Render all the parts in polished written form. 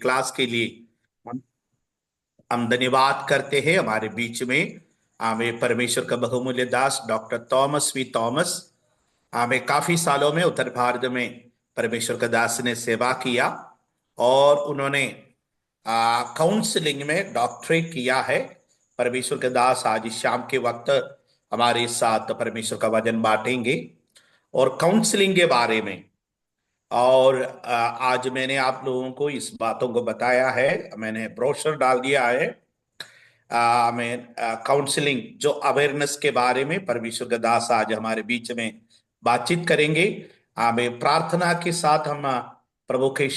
Class के लिए हम धन्यवाद करते हैं। हमारे बीच में हमें परमेश्वर का बहुमूल्य दास डॉक्टर थॉमस वी थॉमस, हमें काफी सालों में उत्तर भारत में परमेश्वर का दास ने सेवा किया और उन्होंने काउंसलिंग में डॉक्टरेट किया है। परमेश्वर के दास आज शाम के वक्त हमारे साथ परमेश्वर का वचन बांटेंगे और काउंसलिंग के बारे में। और आज मैंने आप लोगों को इस बातों को बताया है, मैंने ब्रोशर डाल दिया है। मैं काउंसलिंग जो अवेयरनेस के बारे में परमेश्वर का दास आज हमारे बीच में बातचीत करेंगे। हमें प्रार्थना के साथ हम प्रभु के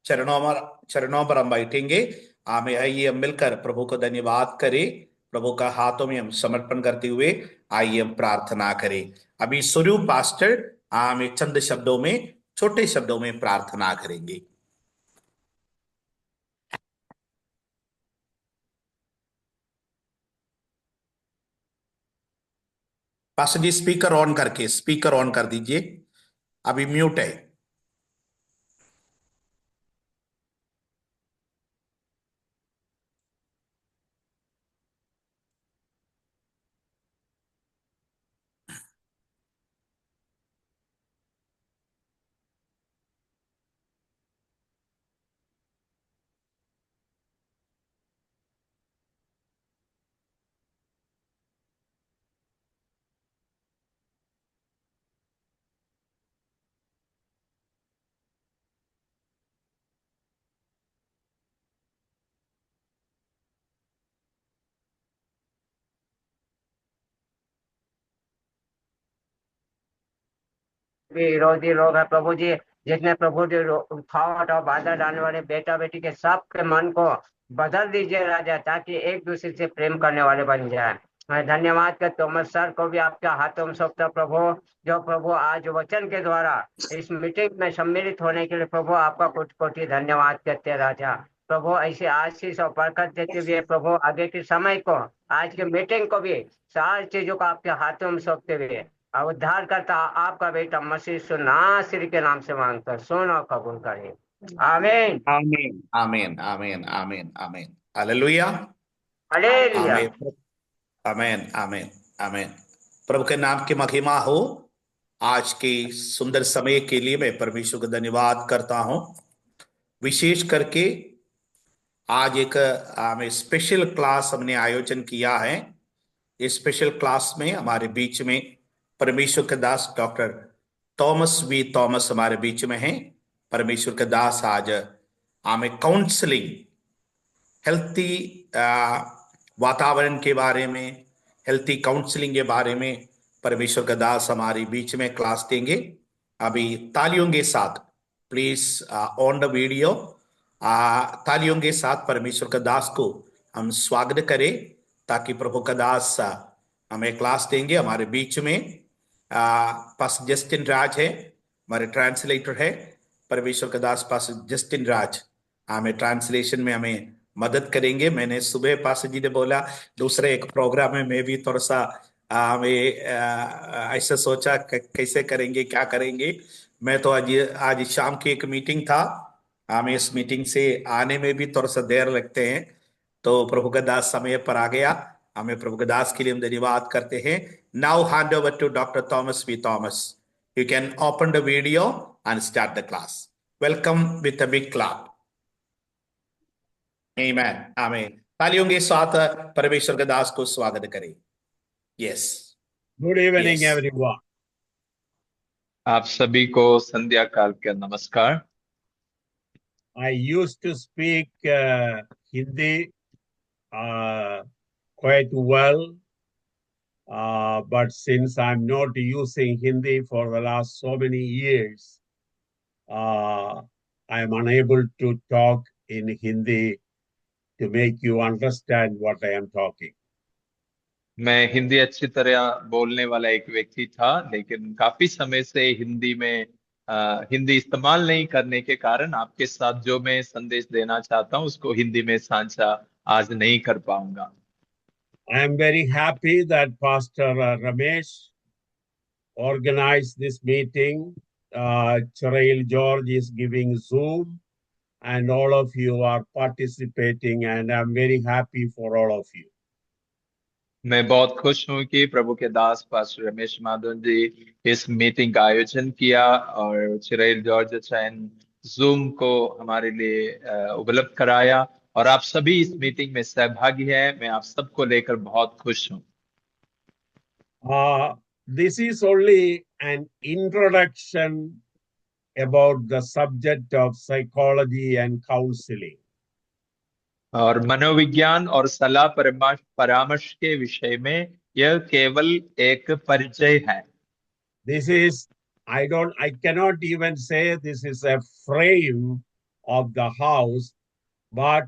चरणों पर हम बैठेंगे। हमें आइए हम मिलकर प्रभु को धन्यवाद करें। प्रभु का हाथों में हम समर्पण करते हुए आइए हम प्रार्थना करें। अभी स्वरूप पास्टर हमें चंद शब्दों में, छोटे शब्दों में प्रार्थना करेंगे। पास्टर जी स्पीकर ऑन कर दीजिए, अभी म्यूट है। भी विरोधी लोग है प्रभु जी, जितने प्रभु जी उठावट और बाधा डालने वाले बेटा बेटी के सबके मन को बदल दीजिए राजा, ताकि एक दूसरे से प्रेम करने वाले बन जाए। मैं धन्यवाद कर थॉमस सर को भी आपके हाथों में सौंपता प्रभु, जो प्रभु आज वचन के द्वारा इस मीटिंग में सम्मिलित होने के लिए प्रभु आपका कोटि कोटि धन्यवाद करते हैं राजा। प्रभु ऐसे आशीष और बरकत देते हुए प्रभु आगे के समय को, आज के मीटिंग को भी सारी चीजों को आपके हाथों में सौंपते हुए और उद्धार करता आपका बेटा मसीह नासरी के नाम से मांगकर सुन और कबूल करे। आमीन आमीन आमीन आमीन आमीन आमीन, हालेलुया हालेलुया। आमीन आमीन आमीन आमीन। प्रभु के नाम की महिमा हो। आज के सुंदर समय के लिए मैं परमेश्वर का धन्यवाद करता हूं। विशेष करके आज एक हमें स्पेशल क्लास हमने आयोजन किया है। इस स्पेशल क्लास में हमारे बीच में परमेश्वर के दास डॉक्टर थॉमस वी थॉमस हमारे बीच में हैं। परमेश्वर के दास आज हमें काउंसलिंग, हेल्थी वातावरण के बारे में, हेल्थी काउंसलिंग के बारे में परमेश्वर का दास हमारे बीच में क्लास देंगे। अभी तालियों के साथ प्लीज ऑन द वीडियो, तालियों के साथ परमेश्वर का दास को हम स्वागत करें, ताकि प्रभु का दास हमें क्लास देंगे। हमारे बीच में पास जस्टिन राज है, हमारे ट्रांसलेटर है। परमेश्वर का दास पास जस्टिन राज हमें ट्रांसलेशन में हमें मदद करेंगे। मैंने सुबह पास जी ने बोला दूसरे एक प्रोग्राम में मैं भी थोड़ा सा हमें ऐसा सोचा कैसे करेंगे, क्या करेंगे। मैं तो आज शाम की एक मीटिंग था, हमें इस मीटिंग से आने में भी थोड़ा सा देर लगते हैं, तो प्रभु का दास समय पर आ गया। हमें प्रभु के दास के लिए हम धन्यवाद करते हैं। Now hand over to doctor Thomas V Thomas. You can open the video and start the class. Welcome with a big clap. आमीन आमीन। तालियों के साथ परमेश्वर के दास को स्वागत करें। Yes Good evening, yes. everyone. आप सभी को संध्या काल का नमस्कार। I used to speak Hindi quite well, but since I'm not using Hindi for the last so many years, I am unable to talk in Hindi to make you understand what I am talking. मैं हिंदी अच्छी तरह बोलने वाला एक व्यक्ति था, लेकिन काफी समय से हिंदी में हिंदी इस्तेमाल नहीं करने के कारण आपके साथ जो मैं संदेश देना चाहता हूं उसको हिंदी में साझा आज नहीं कर पाऊंगा। I am very happy that Pastor Ramesh organized this meeting. Charail George is giving Zoom, and all of you are participating, and I'm very happy for all of you. मैं बहुत खुश हूं कि प्रभु के दास पास्टर रमेश माधवन जी इस मीटिंग का आयोजन किया और चिरेल जॉर्ज चैन जूम को हमारे लिए उपलब्ध कराया और आप सभी इस मीटिंग में सहभागी हैं। मैं आप सबको लेकर बहुत खुश हूं। This is only an introduction about the subject of psychology and counseling. और मनोविज्ञान और सलाह परामर्श के विषय में यह केवल एक परिचय है। This is, I cannot even say this is a frame of the house, but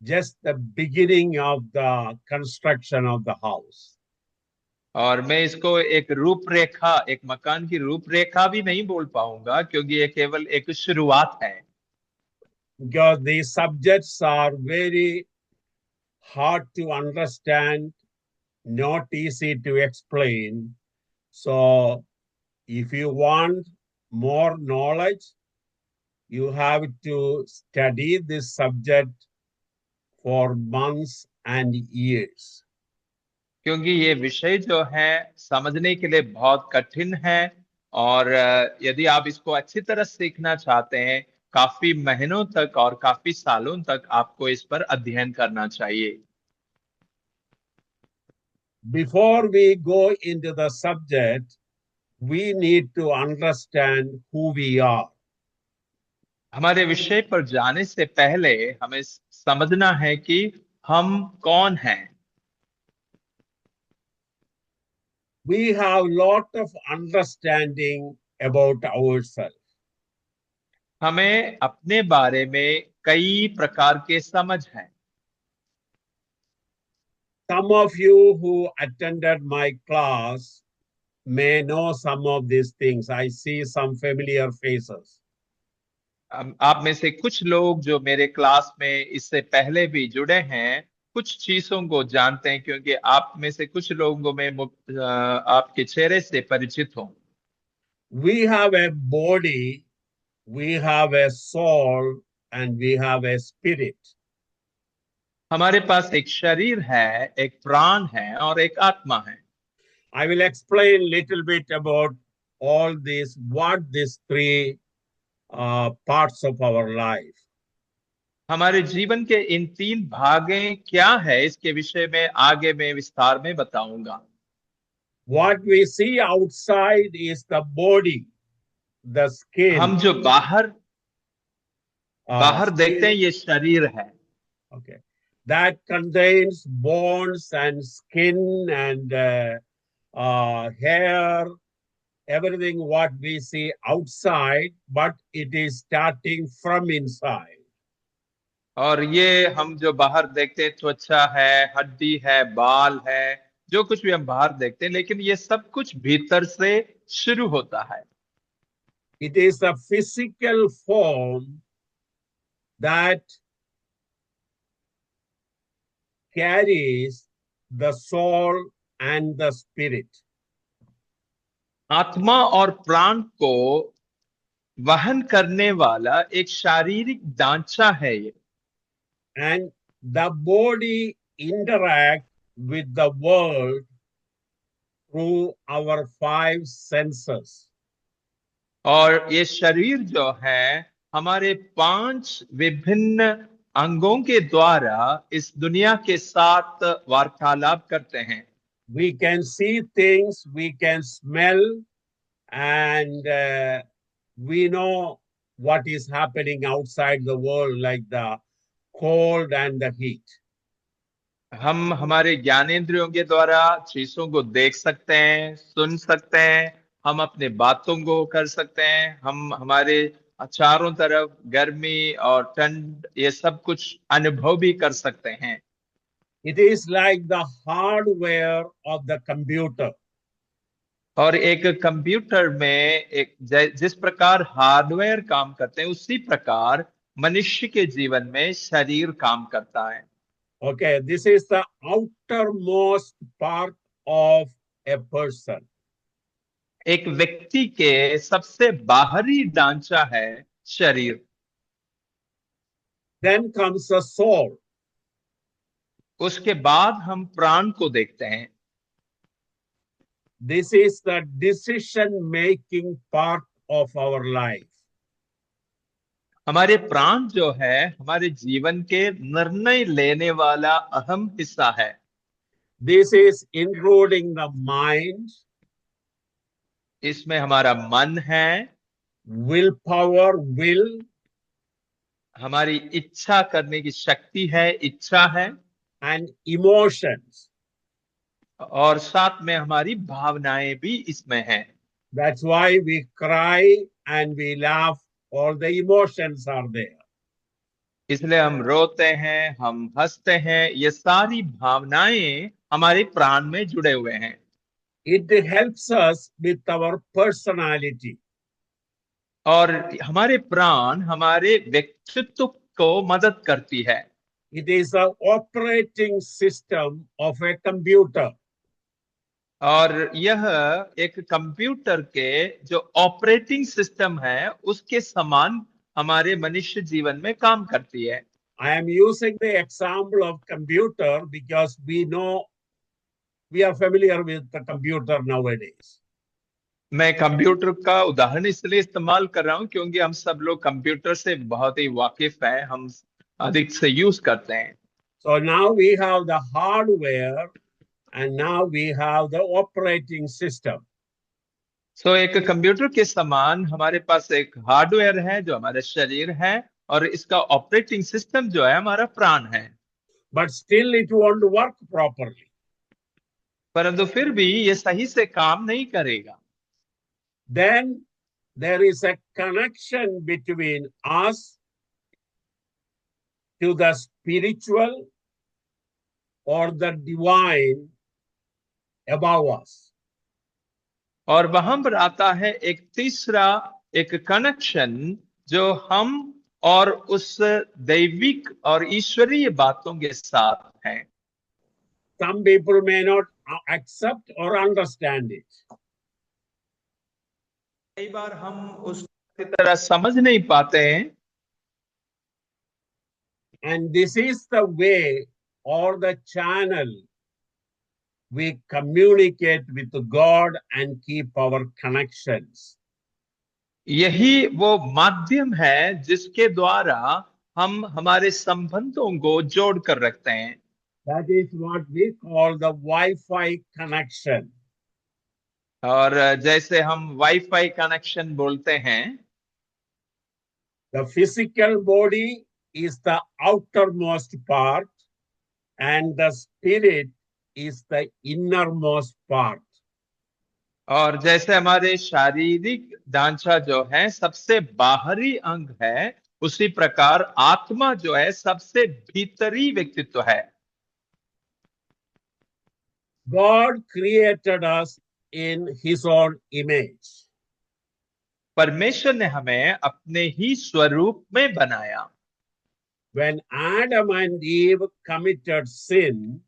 just the beginning of the construction of the house. और मैं इसको एक रूपरेखा, एक मकान की रूपरेखा भी नहीं बोल पाऊंगा क्योंकि ये केवल एक शुरुआत है। Because these subjects are very hard to understand, not easy to explain. So if you want more knowledge, you have to study this subject for months and years. क्योंकि ये विषय जो है समझने के लिए बहुत कठिन है और यदि आप इसको अच्छी तरह सीखना चाहते हैं काफी महीनों तक और काफी सालों तक आपको इस पर अध्ययन करना चाहिए। Before we go into the subject, we need to understand who we are. हमारे विषय पर जाने से पहले हमें समझना है कि हम कौन हैं। We have lot of understanding about ourselves. हमें अपने बारे में कई प्रकार के समझ हैं। Some of you who attended my class may know some of these things. I see some familiar faces. आप में से कुछ लोग जो मेरे क्लास में इससे पहले भी जुड़े हैं कुछ चीजों को जानते हैं क्योंकि आप में से कुछ लोगों में आपके चेहरे से परिचित हो। We have a body, we have a soul, and we have a spirit. हमारे पास एक शरीर है, एक प्राण है और एक आत्मा है। I will explain little bit about all this, what these three parts of our life. हमारे जीवन के इन तीन भागें क्या है इसके विषय में आगे मैं विस्तार में बताऊंगा। What we see outside is the body, the skin. हम जो बाहर देखते हैं ये शरीर है। Okay, that contains bones and skin and hair, everything what we see outside, but it is starting from inside. और ये हम जो बाहर देखते हैं त्वचा है, हड्डी है, बाल है, जो कुछ भी हम बाहर देखते हैं लेकिन ये सब कुछ भीतर से शुरू होता है। It is a physical form that carries the soul and the spirit. आत्मा और प्राण को वहन करने वाला एक शारीरिक ढांचा है ये। And the body interact with the world through our five senses. और ये शरीर जो है हमारे 5 विभिन्न अंगों के द्वारा इस दुनिया के साथ वार्तालाप करते हैं। We can see things, we can smell, and we know what is happening outside the world, like the cold and the heat. हम हमारे ज्ञानेंद्रियों के द्वारा चीजों को देख सकते हैं, सुन सकते हैं, हम अपने बातों को कर सकते हैं, हम हमारे चारों तरफ गर्मी और ठंड ये सब कुछ अनुभव भी कर सकते हैं। It is like the hardware of the computer. और एक कंप्यूटर में एक जिस प्रकार हार्डवेयर काम करते हैं उसी प्रकार मनुष्य के जीवन में शरीर काम करता है। Okay, this is the outermost part of a person. एक व्यक्ति के सबसे बाहरी ढांचा है शरीर। Then comes the soul. उसके बाद हम प्राण को देखते हैं। This is the decision-making part of our life. हमारे प्राण जो है हमारे जीवन के निर्णय लेने वाला अहम हिस्सा है। This is including the mind, इसमें हमारा मन है, willpower, will, हमारी इच्छा करने की शक्ति है, इच्छा है, and emotions. और साथ में हमारी भावनाएं भी इसमें हैं। That's why we cry and we laugh. All the emotions are there. इसलिए हम रोते हैं, हम हंसते हैं, ये सारी भावनाएं हमारे प्राण में जुड़े हुए हैं। It helps us with our personality. और हमारे प्राण हमारे व्यक्तित्व को मदद करती है। It is the operating system of a computer. और यह एक कंप्यूटर के जो ऑपरेटिंग सिस्टम है उसके समान हमारे मनुष्य जीवन में काम करती है। I am using the example of computer because we are familiar with the computer nowadays. मैं कंप्यूटर का उदाहरण इसलिए इस्तेमाल कर रहा हूं क्योंकि हम सब लोग कंप्यूटर से बहुत ही वाकिफ हैं, हम अधिक से यूज करते हैं। So now we have the hardware and now we have the operating system. सो एक कंप्यूटर के समान हमारे पास एक हार्डवेयर है जो हमारे शरीर है, और इसका ऑपरेटिंग सिस्टम जो है हमारा प्राण है। But still it won't work properly. परंतु फिर भी ये सही से काम नहीं करेगा। Then there is a connection between us to the spiritual or the divine above us. और वहां पर आता है एक तीसरा एक कनेक्शन जो हम और उस दैविक और ईश्वरीय बातों के साथ है। Some people may not accept or understand it. कई बार हम उसकी तरह समझ नहीं पाते हैं। And this is the way or the channel we communicate with God and keep our connections. यही वो माध्यम है जिसके द्वारा हम हमारे संबंधों को जोड़ कर रखते हैं। That is what we call the Wi-Fi connection. और जैसे हम वाईफाई कनेक्शन बोलते हैं, The physical body is the outermost part and the spirit is the innermost part. और जैसे हमारे शारीरिक ढांचा जो है सबसे बाहरी अंग है, उसी प्रकार आत्मा जो है सबसे भीतरी व्यक्तित्व है। God created us in His own image. परमेश्वर ने हमें अपने ही स्वरूप में बनाया। When Adam and Eve committed sin,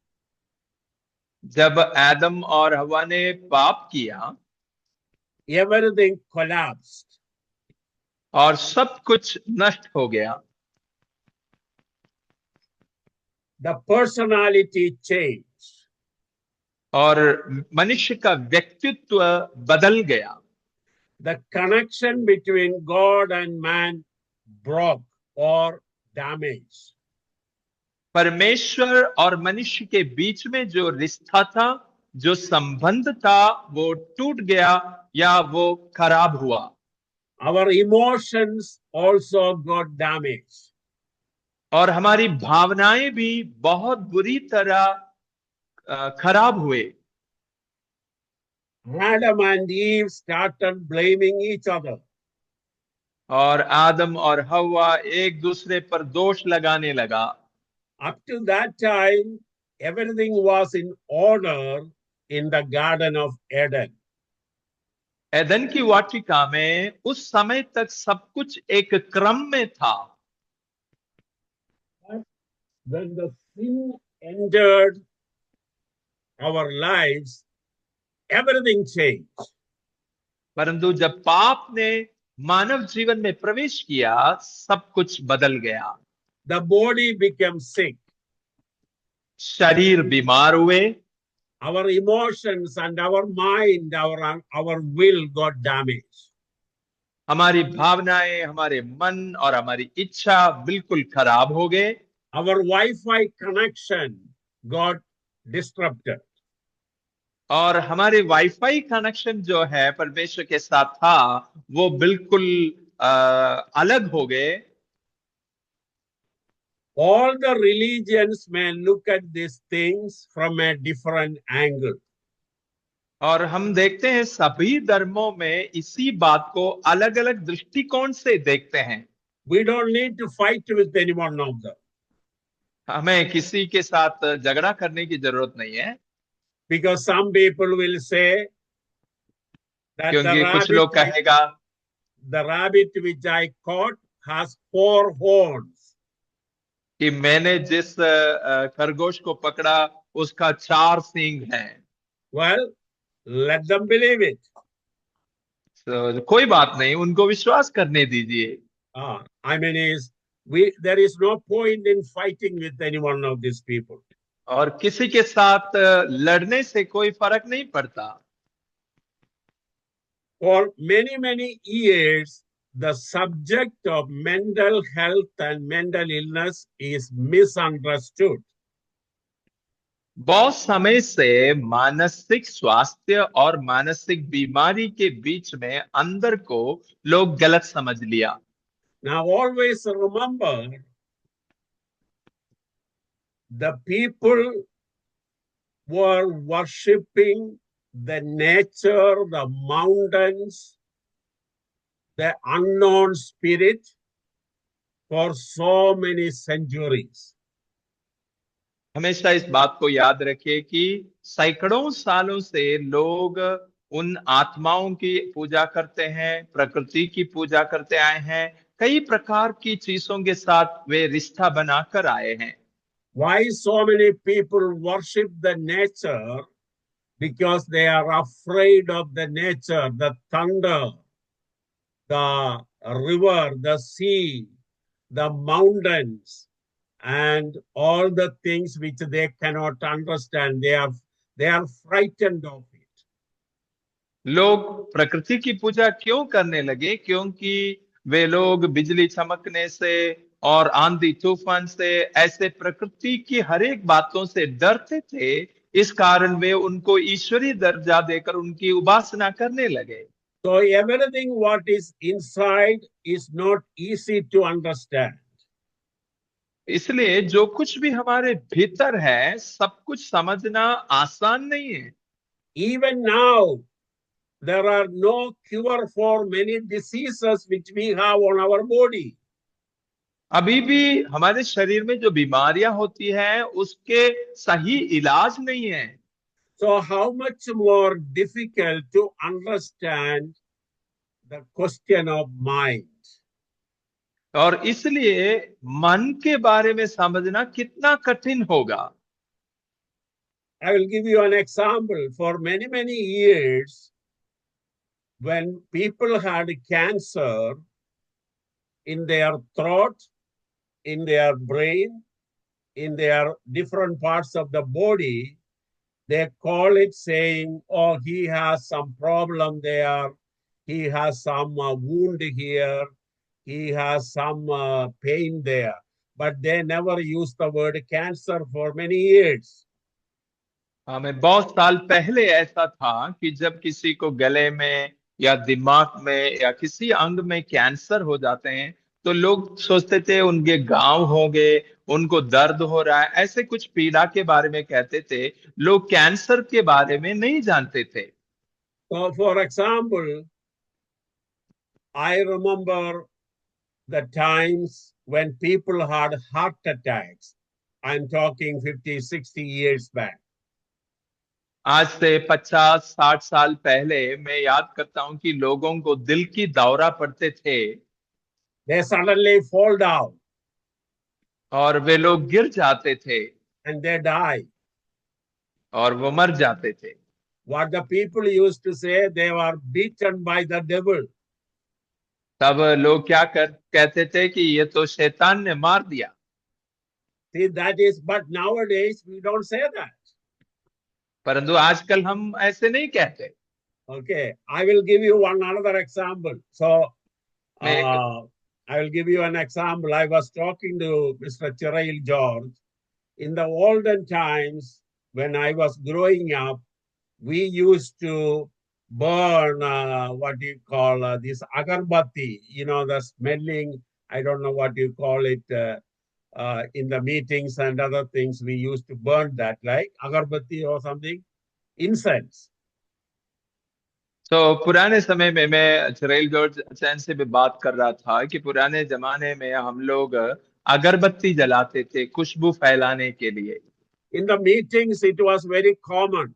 जब आदम और हवा ने पाप किया, everything collapsed. और सब कुछ नष्ट हो गया। The personality changed. और मनुष्य का व्यक्तित्व बदल गया। The connection between God and man broke or damaged. परमेश्वर और मनुष्य के बीच में जो रिश्ता था, जो संबंध था, वो टूट गया या वो खराब हुआ। Our emotions also got damaged. और हमारी भावनाएं भी बहुत बुरी तरह खराब हुए। Adam and Eve started blaming each other. और आदम और हवा एक दूसरे पर दोष लगाने लगा। Up to that time, everything was in order in the Garden of Eden. Edan की वाटिका में उस समय तक सब कुछ एक क्रम में था। When the sin entered our lives, everything changed. परंतु जब पाप ने मानव जीवन में प्रवेश किया, सब कुछ बदल गया। the body became sick. शरीर बीमार हुए, Our emotions and our mind, our will got damaged. हमारी भावनाएं, हमारे मन और हमारी इच्छा बिल्कुल खराब हो गए। Our Wi-Fi connection got disrupted. और हमारे वाईफाई कनेक्शन जो है परमेश्वर के साथ था वो बिल्कुल अलग हो गए। All the religions may look at these things from a different angle. और हम देखते हैं सभी धर्मों में इसी बात को अलग अलग दृष्टिकोण से देखते हैं। We don't need to fight with anyone of them. हमें किसी के साथ झगड़ा करने की जरूरत नहीं है, Because some people will say that क्योंकि कुछ लोग कहेगा the rabbit which I caught has 4 horns. कि मैंने जिस खरगोश को पकड़ा उसका 4 सींग हैं। Well, let them believe it. तो कोई बात नहीं, उनको विश्वास करने दीजिए। I mean, there is no point in fighting with any one of these people. और किसी के साथ लड़ने से कोई फर्क नहीं पड़ता। For many years, the subject of mental health and mental illness is misunderstood. बहुत समय से मानसिक स्वास्थ्य और मानसिक बीमारी के बीच में अंदर को लोग गलत समझ लिया। Now, always remember, the people were worshipping the nature, the mountains, the unknown spirit for so many centuries. हमेशा इस बात को याद रखिए कि सैकड़ों सालों से लोग उन आत्माओं की पूजा करते हैं, प्रकृति की पूजा करते आए हैं, कई प्रकार की चीजों के साथ वे रिश्ता बनाकर आए हैं। Why so many people worship the nature? Because they are afraid of the nature, the thunder, the river, the sea, the mountains, and all the things which they cannot understand. They are frightened of it. लोग प्रकृति की पूजा क्यों करने लगे? क्योंकि वे लोग बिजली चमकने से और आंधी तूफान से, ऐसे प्रकृति की हर एक बातों से डरते थे। इस कारण वे उनको ईश्वरीय दर्जा देकर उनकी उपासना करने लगे। So everything what is inside is not easy to understand. इसलिए जो कुछ भी हमारे भीतर है सब कुछ समझना आसान नहीं है। Even now, there are no cure for many diseases which we have on our body. अभी भी हमारे शरीर में जो बीमारियां होती हैं उसके सही इलाज नहीं है। So how much more difficult to understand the question of mind? और इसलिए मन के बारे में समझना कितना कठिन होगा। I will give you an example. For many years, when people had cancer in their throat, in their brain, in their different parts of the body, they call it saying, oh, he has some problem there, he has some wound here, he has some pain there. But they never used the word cancer for many years. हमें बहुत साल पहले ऐसा था कि जब किसी को गले में या दिमाग में या किसी अंग में कैंसर हो जाते हैं तो लोग सोचते थे उनके घाव होंगे, उनको दर्द हो रहा है, ऐसे कुछ पीड़ा के बारे में कहते थे। लोग कैंसर के बारे में नहीं जानते थे। So, for example, I remember the times when people had heart attacks. I'm talking 50, 60 years back. आज से 50-60 साल पहले मैं याद करता हूं कि लोगों को दिल की दौरा पड़ते थे। They suddenly fall down और वे लोग गिर जाते थे and they die. और वो मर जाते थे। What the people used to say, they were beaten by the devil. तब लोग क्या कहते थे कि ये तो शैतान ने मार दिया। See, that is, but nowadays we don't say that. परंतु आजकल हम ऐसे नहीं कहते। Okay, I will give you one another example. So, मैं एक I will give you an example. I was talking to Mr. Chirail George. In the olden times, when I was growing up, we used to burn what do you call this agarbatti, the smelling, I don't know what you call it, in the meetings and other things, we used to burn that, like agarbatti or something, incense. तो पुराने समय में मैं चिराइल George चैन से भी बात कर रहा था कि पुराने जमाने में हम लोग अगरबत्ती जलाते थे खुशबू फैलाने के लिए। In the meetings, it was very common.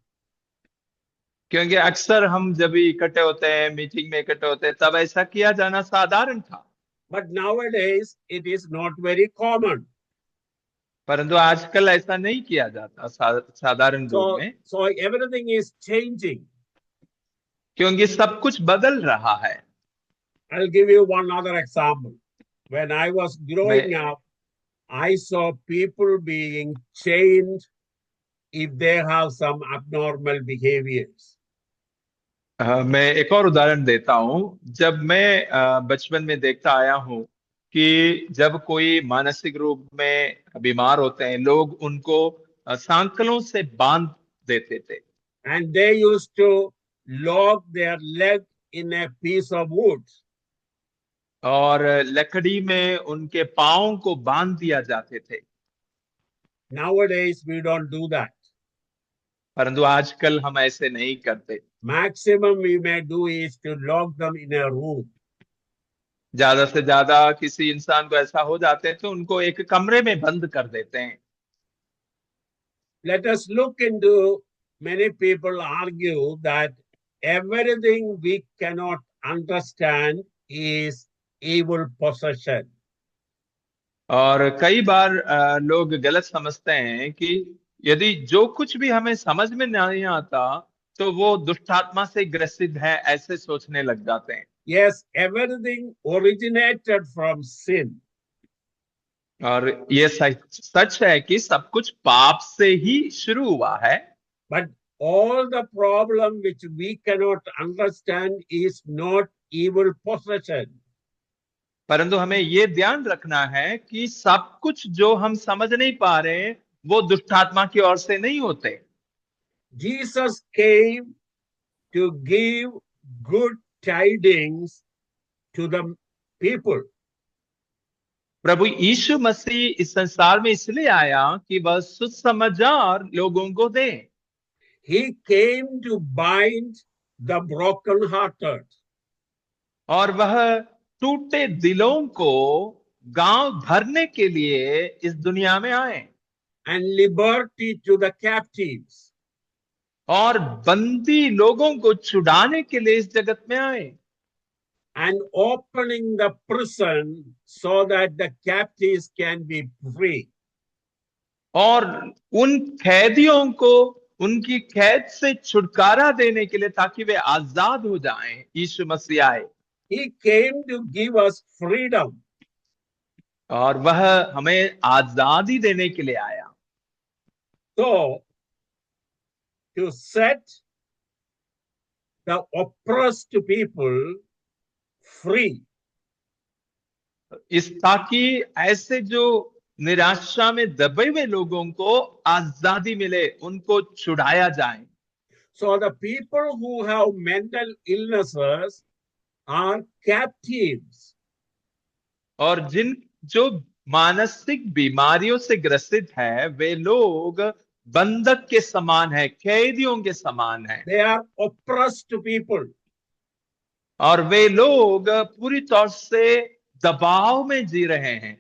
क्योंकि अक्सर हम जब भी इकट्ठे होते हैं, मीटिंग में इकट्ठे होते हैं, तब ऐसा किया जाना साधारण था। But nowadays, it is not very common. परंतु आजकल ऐसा नहीं किया जाता साधारण रूप में, So everything is changing. क्योंकि सब कुछ बदल रहा है। I'll give you one other example. When I was growing up, I saw people being chained if they have some abnormal behaviors. मैं एक और उदाहरण देता हूं। जब मैं बचपन में देखता आया हूं कि जब कोई मानसिक रूप में बीमार होते हैं, लोग उनको सांकलों से बांध देते थे। And they used to lock their leg in a piece of wood. और लकड़ी में उनके पाँव को बांध दिया जाते थे। Nowadays, we don't do that. परंतु आजकल हम ऐसे नहीं करते। Maximum we may do is to lock them in a room. ज्यादा से ज्यादा किसी इंसान को ऐसा हो जाते हैं तो उनको एक कमरे में बंद कर देते हैं। Let us look into, many people argue that everything we cannot understand is evil possession. और कई बार लोग गलत समझते हैं कि यदि जो कुछ भी हमें समझ में नहीं आता तो वो दुष्टात्मा से ग्रसित है, ऐसे सोचने लग जाते हैं। Yes, everything originated from sin. और ये सच है कि सब कुछ पाप से ही शुरू हुआ है। But all the problem which we cannot understand is not evil possession. परंतु हमें ये ध्यान रखना है कि सब कुछ जो हम समझ नहीं पा रहे हैं वो दुष्टात्मा की ओर से नहीं होते। Jesus came to give good tidings to the people. प्रभु यीशु मसीह इस संसार में इसलिए आया कि वह सुसमाचार लोगों को दे। He came to bind the brokenhearted. और वह टूटे दिलों को गांव भरने के लिए इस दुनिया में आए। And liberty to the captives. और बंदी लोगों को छुड़ाने के लिए इस जगत में आए। And opening the prison so that the captives can be free. और उन कैदियों को उनकी कैद से छुटकारा देने के लिए ताकि वे आजाद हो जाएं, यीशु मसीह आए। He came to give us freedom. और वह हमें आजादी देने के लिए आया। So, to set the oppressed people free. इस ताकि ऐसे जो निराशा में दबे हुए लोगों को आजादी मिले, उनको छुड़ाया जाए। So the people who have mental illnesses are captives. और जो मानसिक बीमारियों से ग्रसित है वे लोग बंधक के समान है, कैदियों के समान है। They are oppressed people. और वे लोग पूरी तौर से दबाव में जी रहे हैं।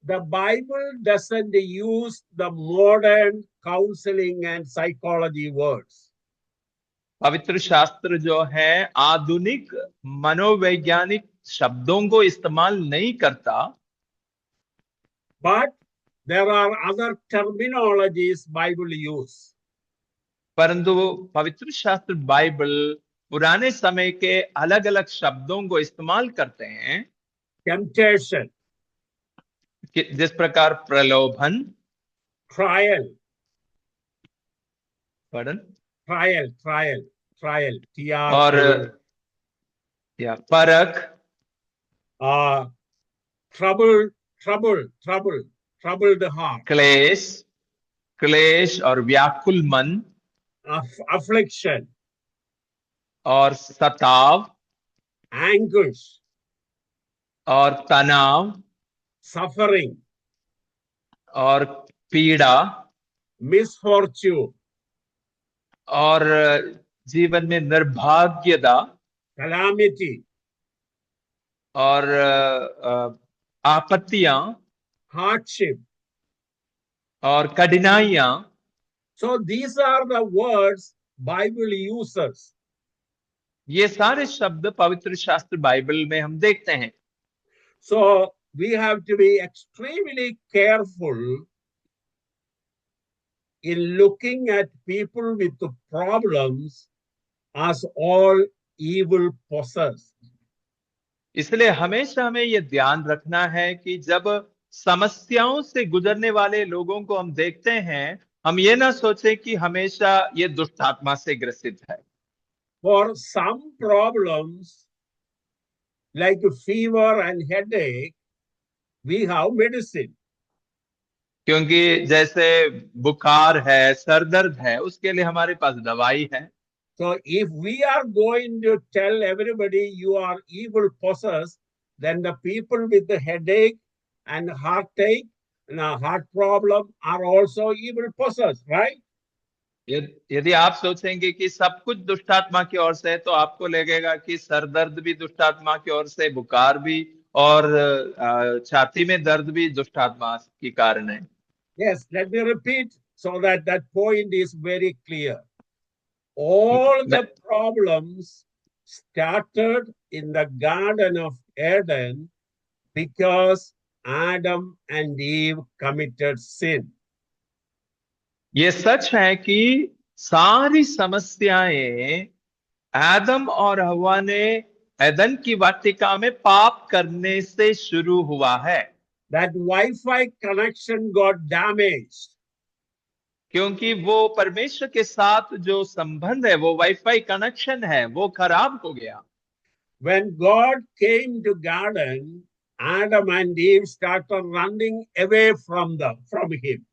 The Bible doesn't use the modern counseling and psychology words. पवित्र शास्त्र जो है आधुनिक मनोवैज्ञानिक शब्दों को इस्तेमाल नहीं करता, But there are other terminologies Bible use. परंतु पवित्र शास्त्र बाइबल पुराने समय के अलग अलग शब्दों को इस्तेमाल करते हैं। Temptation. जिस प्रकार प्रलोभन, trial, pardon, trial, और T-R-I-A, या परख, troubled heart, क्लेश और व्याकुल मन, affliction, और सताव anguish, और तनाव suffering, और पीड़ा misfortune, और जीवन में निर्भाग्यता calamity, और आपत्तियां hardship. और कठिनाइयां। So these are the words Bible uses. ये सारे शब्द पवित्र शास्त्र बाइबल में हम देखते हैं। So we have to be extremely careful in looking at people with the problems as all evil possessed. इसलिए हमेशा हमें ये ध्यान रखना है कि जब समस्याओं से गुजरने वाले लोगों को हम देखते हैं, हम ये ना सोचें कि हमेशा ये दुष्ट आत्मा से ग्रसित है। For some problems, like fever and headache, we have medicine. क्योंकि जैसे बुखार है, सर दर्द है, उसके लिए हमारे पास दवाई है। So if we are going to tell everybody you are evil possessed, then the people with the headache and heartache and a heart problem are also evil possessed, right? यदि आप सोचेंगे कि सब कुछ दुष्ट आत्मा की ओर से है, तो आपको लगेगा कि सर दर्द भी दुष्ट आत्मा की ओर से, बुखार भी और छाती में दर्द भी दुष्ट आत्मा के कारण है। Yes, let me repeat so that that point is very clear. All the problems started in the Garden of Eden because Adam and Eve committed sin. ये सच है कि सारी समस्याएं आदम और हवा ने एदन की वाटिका में पाप करने से शुरू हुआ है। That Wi-Fi connection got damaged. क्योंकि वो परमेश्वर के साथ जो संबंध है, वो वाईफाई कनेक्शन है, वो खराब हो गया। When God came to garden, Adam and Eve started running away from him.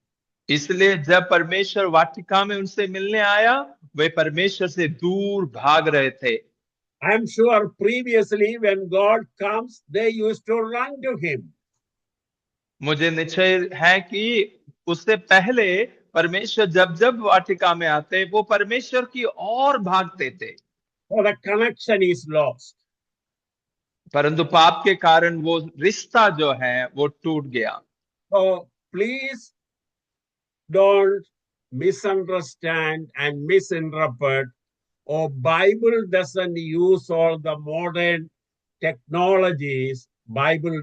इसलिए जब परमेश्वर वाटिका में उनसे मिलने आया, वे परमेश्वर से दूर भाग रहे थे। I'm sure previously when God comes, they used to run to him. मुझे निश्चय है कि उससे पहले परमेश्वर जब जब वाटिका में आते, वो परमेश्वर की ओर भागते थे। So the connection is lost. परंतु पाप के कारण वो रिश्ता जो है वो टूट गया। So please don't misunderstand and misinterpret. Oh, Bible doesn't use all the modern technologies. Bible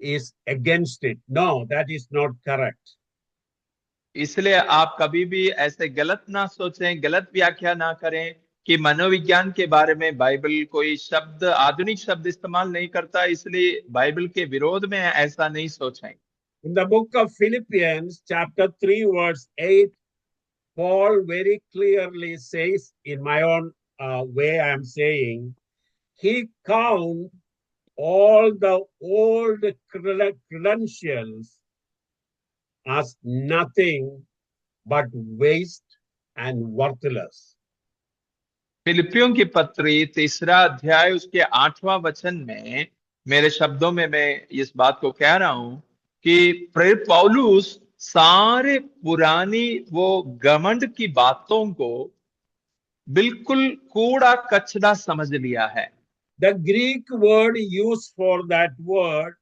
is against it. No, that is not correct. इसलिए आप कभी भी ऐसे गलत ना सोचें, गलत व्याख्या ना करें कि मनोविज्ञान के बारे में बाइबल कोई शब्द, आधुनिक शब्द इस्तेमाल नहीं करता, इसलिए बाइबल के विरोध में है, ऐसा नहीं सोचें। In the book of Philippians, chapter 3, verse 8, Paul very clearly says, in my own way I am saying, he count all the old credentials as nothing but waste and worthless. फिलिपियों की पत्री 3 अध्याय उसके 8वां वचन में, मेरे शब्दों में मैं इस बात को कह रहा हूं कि प्रेरित पौलुस सारे पुरानी वो घमंड की बातों को बिल्कुल कूड़ा कचरा समझ लिया है। The Greek word used for that word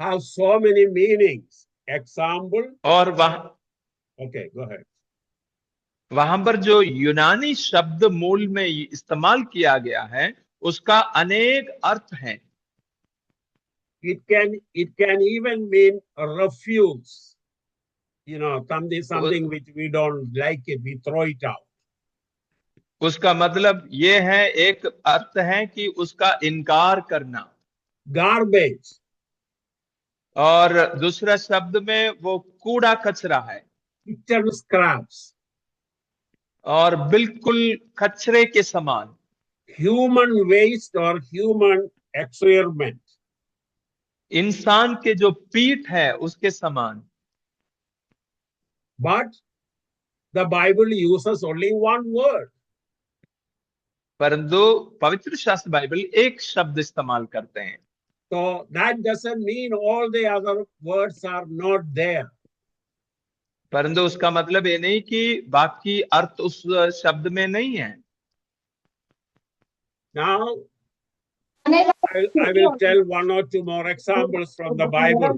has so many meanings. Example. और वहां Okay, go ahead. वहां पर जो यूनानी शब्द मूल में इस्तेमाल किया गया है, उसका अनेक अर्थ हैं। It can even mean refuse. You know, something which we don't like it, we throw it out. उसका मतलब ये है, एक अर्थ है कि उसका इनकार करना। Garbage. और दूसरा शब्द में वो कूड़ा कचरा है, kitchen scraps, और बिल्कुल कचरे के समान, human waste or human excrement. इंसान के जो पीठ है उसके समान। But the Bible uses only one word. परंतु पवित्र शास्त्र बाइबल एक शब्द इस्तेमाल करते हैं। So that doesn't mean all the other words are not there. परंतु उसका मतलब ये नहीं कि बाकी अर्थ उस शब्द में नहीं है। Now, I will tell one or two more examples from the Bible.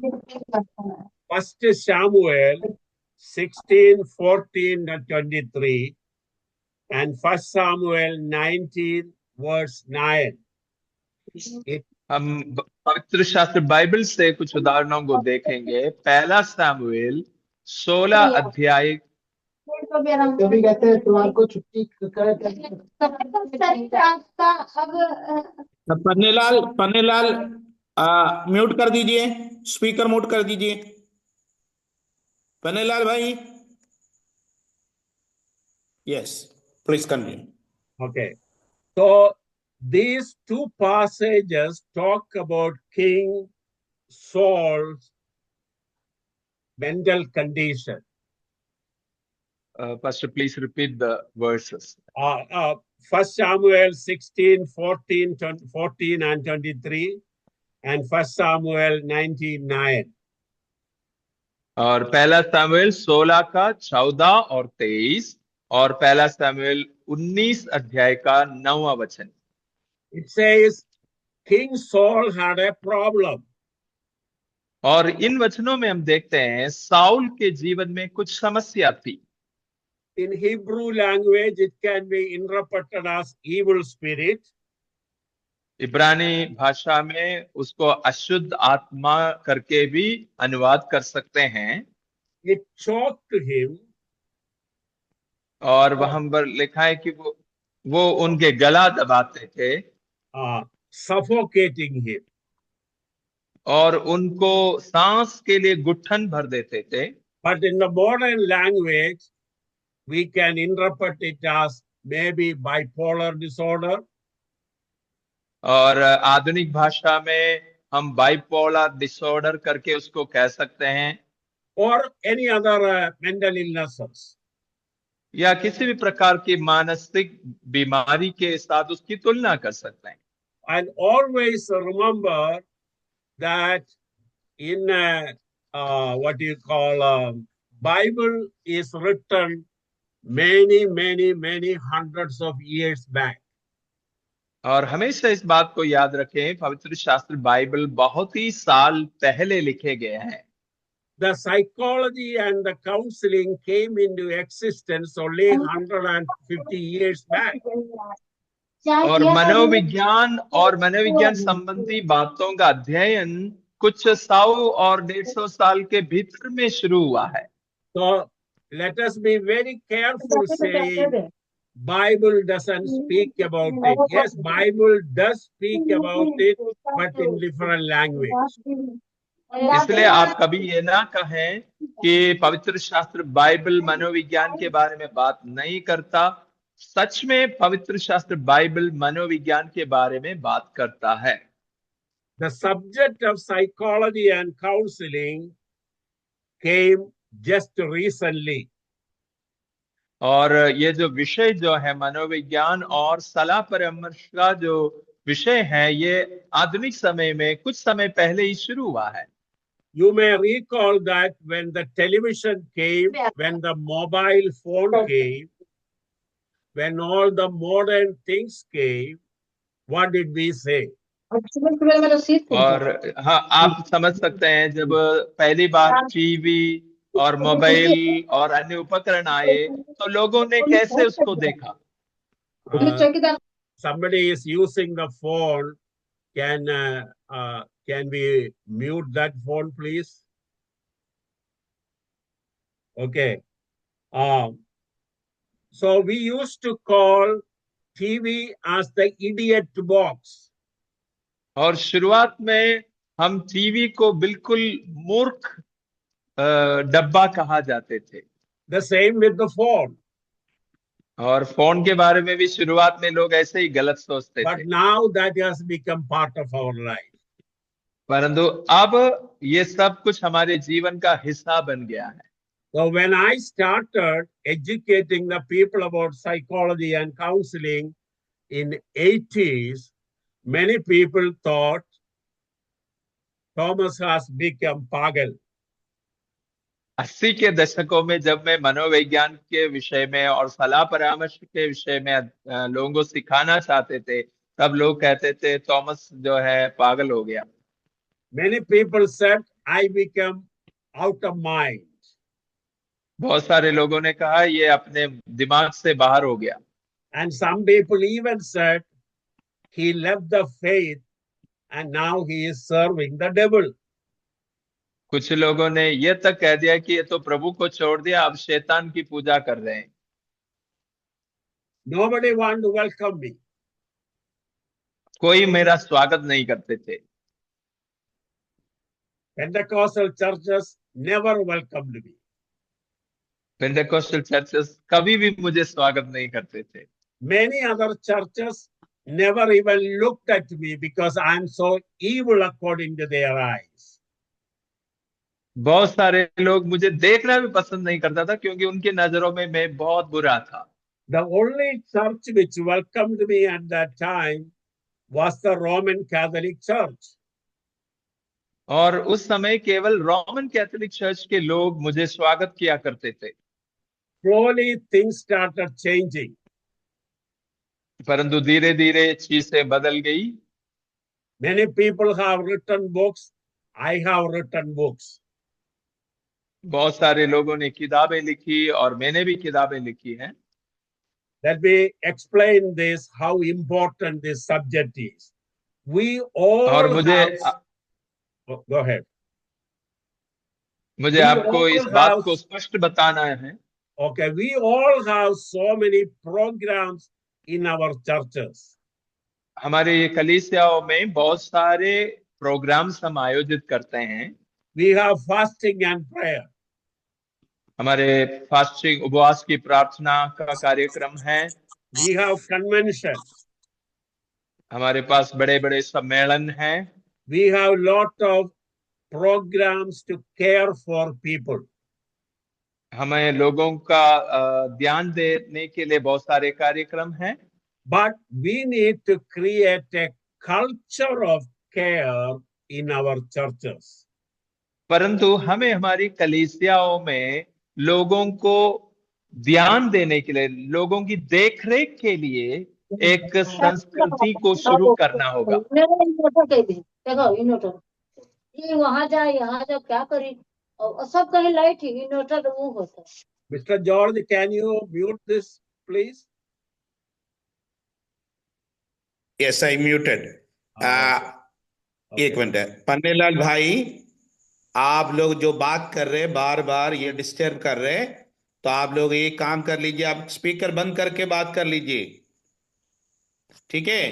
First Samuel 16, 14, and 23, and First Samuel 19, verse 9. हम पवित्र शास्त्र बाइबल से कुछ उदाहरणों को देखेंगे। पहला सामुएल 16 अध्याय। कभी कहते हैं तुम्हारे को छुट्टी पन्नेलाल म्यूट कर दीजिए, स्पीकर म्यूट कर दीजिए पन्नेलाल भाई। Yes, please continue. Okay, so these two passages talk about King Saul's mental condition. Pastor, please repeat the verses. First Samuel 16, 14, 14 and 23, and First Samuel 19, 9. और पहला सामुएल 16 का 14 और 23, और पहला सामुएल 19 अध्याय का 9वां वचन। It says King Saul had a problem. और इन वचनों में हम देखते हैं साउल के जीवन में कुछ समस्या थी। In Hebrew language, it can be interpreted as evil spirit. इब्रानी भाषा में उसको अशुद्ध आत्मा करके भी अनुवाद कर सकते हैं। It choked him. और वहां पर लिखा है कि वो उनके गला दबाते थे, suffocating him. और उनको सांस के लिए गुट्ठन भर देते थे। But in the modern language, we can interpret it as maybe bipolar disorder. और आधुनिक भाषा में हम बाइपोलर डिसऑर्डर करके उसको कह सकते हैं, Or any other mental illnesses. या किसी भी प्रकार की मानसिक बीमारी के साथ उसकी तुलना कर सकते हैं। And always remember that in what you call Bible is written many hundreds of years back. और hमेशा इस बात को याद रखें, पवित्र शास्त्र बाइबल बहुत ही साल पहले लिखे गए हैं। The psychology and the counseling came into existence only 150 years back. और मनोविज्ञान संबंधी बातों का अध्ययन कुछ 100 और 150 साल के भीतर में शुरू हुआ है। So let us be very careful saying Bible doesn't speak about it. Yes, Bible does speak about it, but in different language. इसलिए आप कभी ये ना कहें कि पवित्र शास्त्र बाइबल मनोविज्ञान के बारे में बात नहीं करता। सच में पवित्र शास्त्र बाइबल मनोविज्ञान के बारे में बात करता है। The subject of psychology and counseling came just recently. और ये जो विषय जो है मनोविज्ञान और सलाह परामर्श का जो विषय है, ये आधुनिक समय में कुछ समय पहले ही शुरू हुआ है। You may recall that when the television came, when the mobile phone came, when all the modern things came, what did we say? और हाँ, आप समझ सकते हैं जब पहली बार टीवी और मोबाइल और अन्य उपकरण आए तो लोगों ने कैसे उसको देखा। Somebody is using the phone. Can we mute that phone, please? Okay. So we used to call TV as the idiot box. और शुरुआत में हम टीवी को बिल्कुल मूर्ख डब्बा कहा जाते थे। The same with the phone. और फोन के बारे में भी शुरुआत में लोग ऐसे ही गलत सोचते But थे, now that has become part of our life. परंतु अब ये सब कुछ हमारे जीवन का हिस्सा बन गया है। So when I started educating the people about psychology and counseling in 80s, many people thought Thomas has become pagal. 80 के दशकों में जब मैं मनोविज्ञान के विषय में और सलाह परामर्श के विषय में लोगों को सिखाना चाहते थे, तब लोग कहते थे थॉमस जो है पागल हो गया। Many people said I became out of mind. बहुत सारे लोगों ने कहा ये अपने दिमाग से बाहर हो गया। And some people even said he left the faith and now he is serving the devil. कुछ लोगों ने ये तक कह दिया कि ये तो प्रभु को छोड़ दिया, अब शैतान की पूजा कर रहे हैं। Nobody wanted to welcome me. कोई मेरा स्वागत नहीं करते थे। Pentecostal churches never welcomed me. Pentecostal churches कभी भी मुझे स्वागत नहीं करते थे। Many other churches never even looked at me because I'm so evil according to their eyes. बहुत सारे लोग मुझे देखना भी पसंद नहीं करता था क्योंकि उनकी नजरों में मैं बहुत बुरा था। The only church which welcomed me at that time was the Roman Catholic Church. और उस समय केवल रोमन कैथोलिक चर्च के लोग मुझे स्वागत किया करते थे। Slowly things started changing. परंतु धीरे धीरे चीजें बदल गई। Many people have written books. I have written books. बहुत सारे लोगों ने किताबें लिखी और मैंने भी किताबें लिखी हैं। Let me explain this, how important this subject is. We all और मुझे have... Oh, go ahead. मुझे We आपको all इस बात have... को स्पष्ट बताना है। Okay, we all have so many programs in our churches. हमारे ये कलीसियाओं में बहुत सारे प्रोग्राम्स हम आयोजित करते हैं। We have fasting and prayer. हमारे फास्टिंग उपवास की प्रार्थना का कार्यक्रम है। We have conventions. हमारे पास बड़े बड़े सम्मेलन हैं। We have lot of programs to care for people. हमें लोगों का ध्यान देने के लिए बहुत सारे कार्यक्रम हैं। But we need to create a culture of care in our churches. परंतु हमें हमारी कलीसियाओं में लोगों को ध्यान देने के लिए, लोगों की देखरेख के लिए एक संस्कृति को शुरू करना होगा। ये वहां जाए यहाँ जाओ क्या करी और सब कहीं लाइट ही इन्वर्टर वो होता है। Mr. George, can you mute this, please? Yes, I muted. एक मिनट, पन्नेलाल भाई, आप लोग जो बात कर रहे हैं बार बार ये डिस्टर्ब कर रहे हैं, तो आप लोग ये काम कर लीजिए, आप स्पीकर बंद करके बात कर लीजिए, ठीक है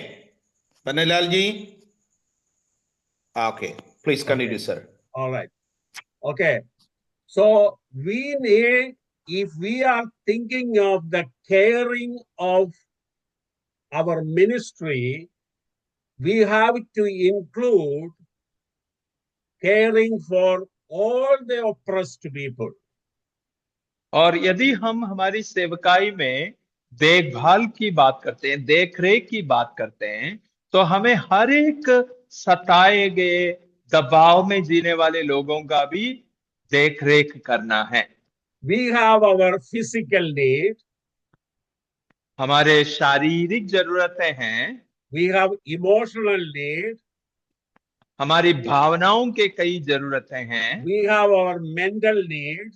पन्नेलाल जी? Okay, please continue, sir. All right. Okay. So we need, if we are thinking of the caring of our ministry, we have to include caring for all the oppressed people. और यदि हम हमारी सेवकाई में देखभाल की बात करते हैं, देखरेख की बात करते हैं, तो हमें हर एक सताए गए, दबाव में जीने वाले लोगों का भी देखरेख करना है। We have our physical need. हमारे शारीरिक जरूरतें हैं। We have emotional need. हमारी भावनाओं के कई जरूरतें हैं। We have our mental need.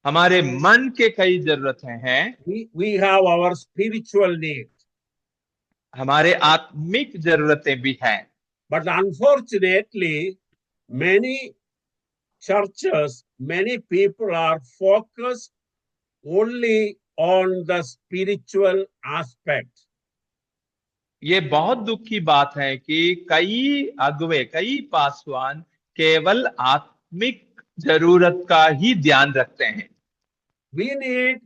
हमारे मन के कई जरूरतें हैं। We have our spiritual need. हमारे आत्मिक जरूरतें भी हैं। But unfortunately, many churches, many people are focused only on the spiritual aspect. ये बहुत दुख की बात है कि कई अगुवे, कई पासवान केवल आत्मिक जरूरत का ही ध्यान रखते हैं। We need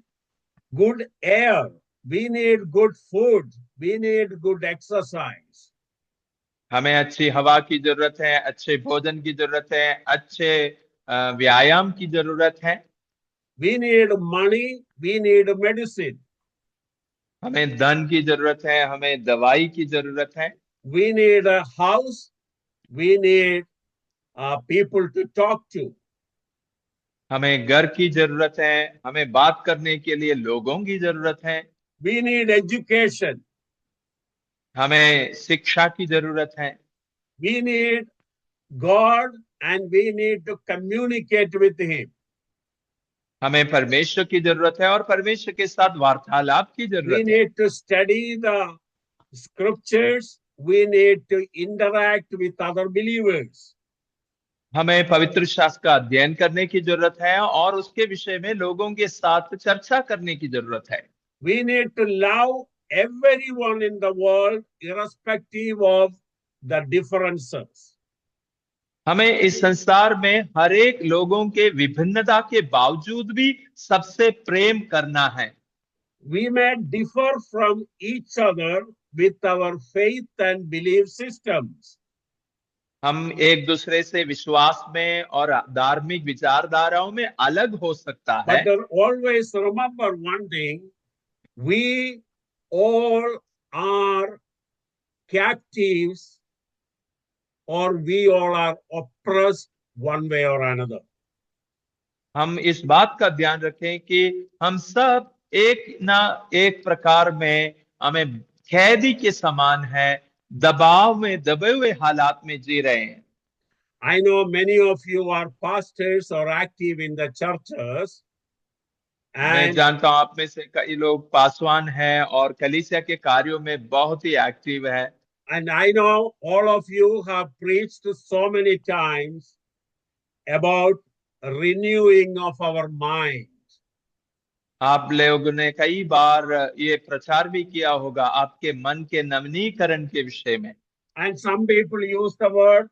good air. We need good food. We need good exercise. हमें अच्छी हवा की जरूरत है, अच्छे भोजन की जरूरत है, अच्छे व्यायाम की जरूरत है। We need money. We need medicine. हमें धन की जरूरत है, हमें दवाई की जरूरत है। We need a house. We need people to talk to. हमें घर की जरूरत है, हमें बात करने के लिए लोगों की जरूरत है। We need education. हमें शिक्षा की जरूरत है। We need God and we need to communicate with Him. हमें परमेश्वर की जरूरत है और परमेश्वर के साथ वार्तालाप की We जरूरत है। need to study the scriptures. We need to interact with other believers. हमें पवित्र शास्त्र का अध्ययन करने की जरूरत है और उसके विषय में लोगों के साथ चर्चा करने की जरूरत है। We need to love everyone in the world, irrespective of the differences. हमें इस संसार में हर एक लोगों के विभिन्नता के बावजूद भी सबसे प्रेम करना है। We may differ from each other with our faith and belief systems. हम एक दूसरे से विश्वास में और धार्मिक विचारधाराओं में अलग हो सकता है, But always remember one thing, we all are captives or we all are oppressed one way or another. हम इस बात का ध्यान रखें कि हम सब एक ना एक प्रकार में हमें कैदी के समान है, दबाव में दबे हुए हालात में जी रहे हैं। I know many of you are pastors or active in the churches. मैं And जानता हूं आप में से कई लोग पासवान हैं और कलीसिया के कार्यों में बहुत ही एक्टिव है। And I know all of you have preached so many times about renewing of our mind. आप लोगों ने कई बार ये प्रचार भी किया होगा आपके मन के नवीनीकरण के विषय में। And some people use the word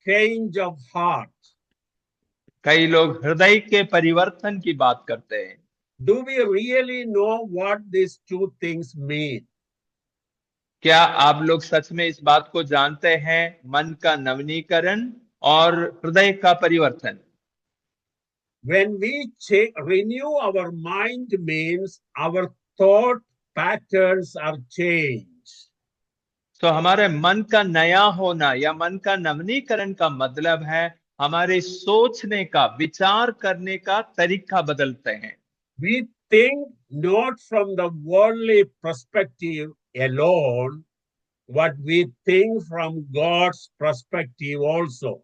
change of heart. कई लोग हृदय के परिवर्तन की बात करते हैं। Do we really know what these two things mean? क्या आप लोग सच में इस बात को जानते हैं, मन का नवीनीकरण और हृदय का परिवर्तन? When we renew our mind means our thought patterns are changed. तो हमारे मन का नया होना या मन का नवीनीकरण का मतलब है हमारे सोचने का, विचार करने का तरीका बदलते हैं। We think not from the worldly perspective alone, but we think from God's perspective also.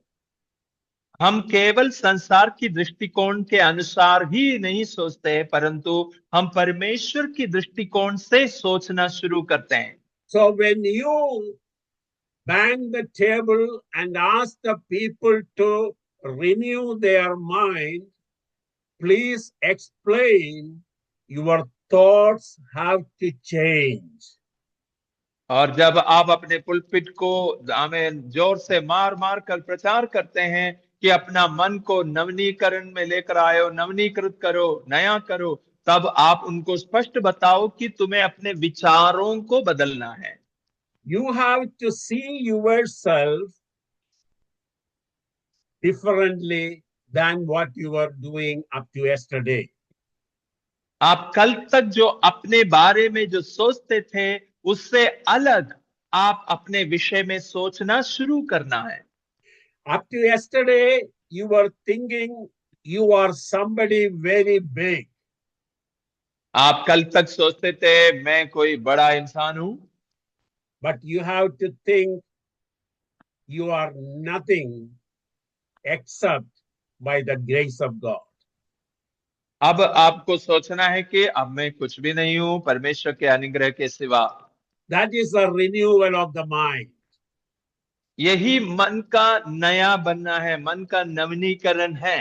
हम केवल संसार की दृष्टिकोण के अनुसार ही नहीं सोचते, परंतु हम परमेश्वर की दृष्टिकोण से सोचना शुरू करते हैं। So when you bang the table and ask the people to renew their mind, please explain your thoughts have to change. और जब आप अपने पुलपिट को हमें जोर से मार मार कर प्रचार करते हैं कि अपना मन को नवीनीकरण में लेकर आयो, नवीनीकृत करो, नया करो, तब आप उनको स्पष्ट बताओ कि तुम्हें अपने विचारों को बदलना है। You have to see yourself differently than what you were doing up to yesterday. आप कल तक जो अपने बारे में जो सोचते थे उससे अलग आप अपने विषय में सोचना शुरू करना है। Up to yesterday, you were thinking you are somebody very big. आप कल तक सोचते थे मैं कोई बड़ा इंसान हूं, But you have to think you are nothing except by the grace of God. अब आपको सोचना है कि अब मैं कुछ भी नहीं हूं परमेश्वर के अनुग्रह के सिवा। That is the renewal of the mind. यही मन का नया बनना है, मन का नवीनीकरण है।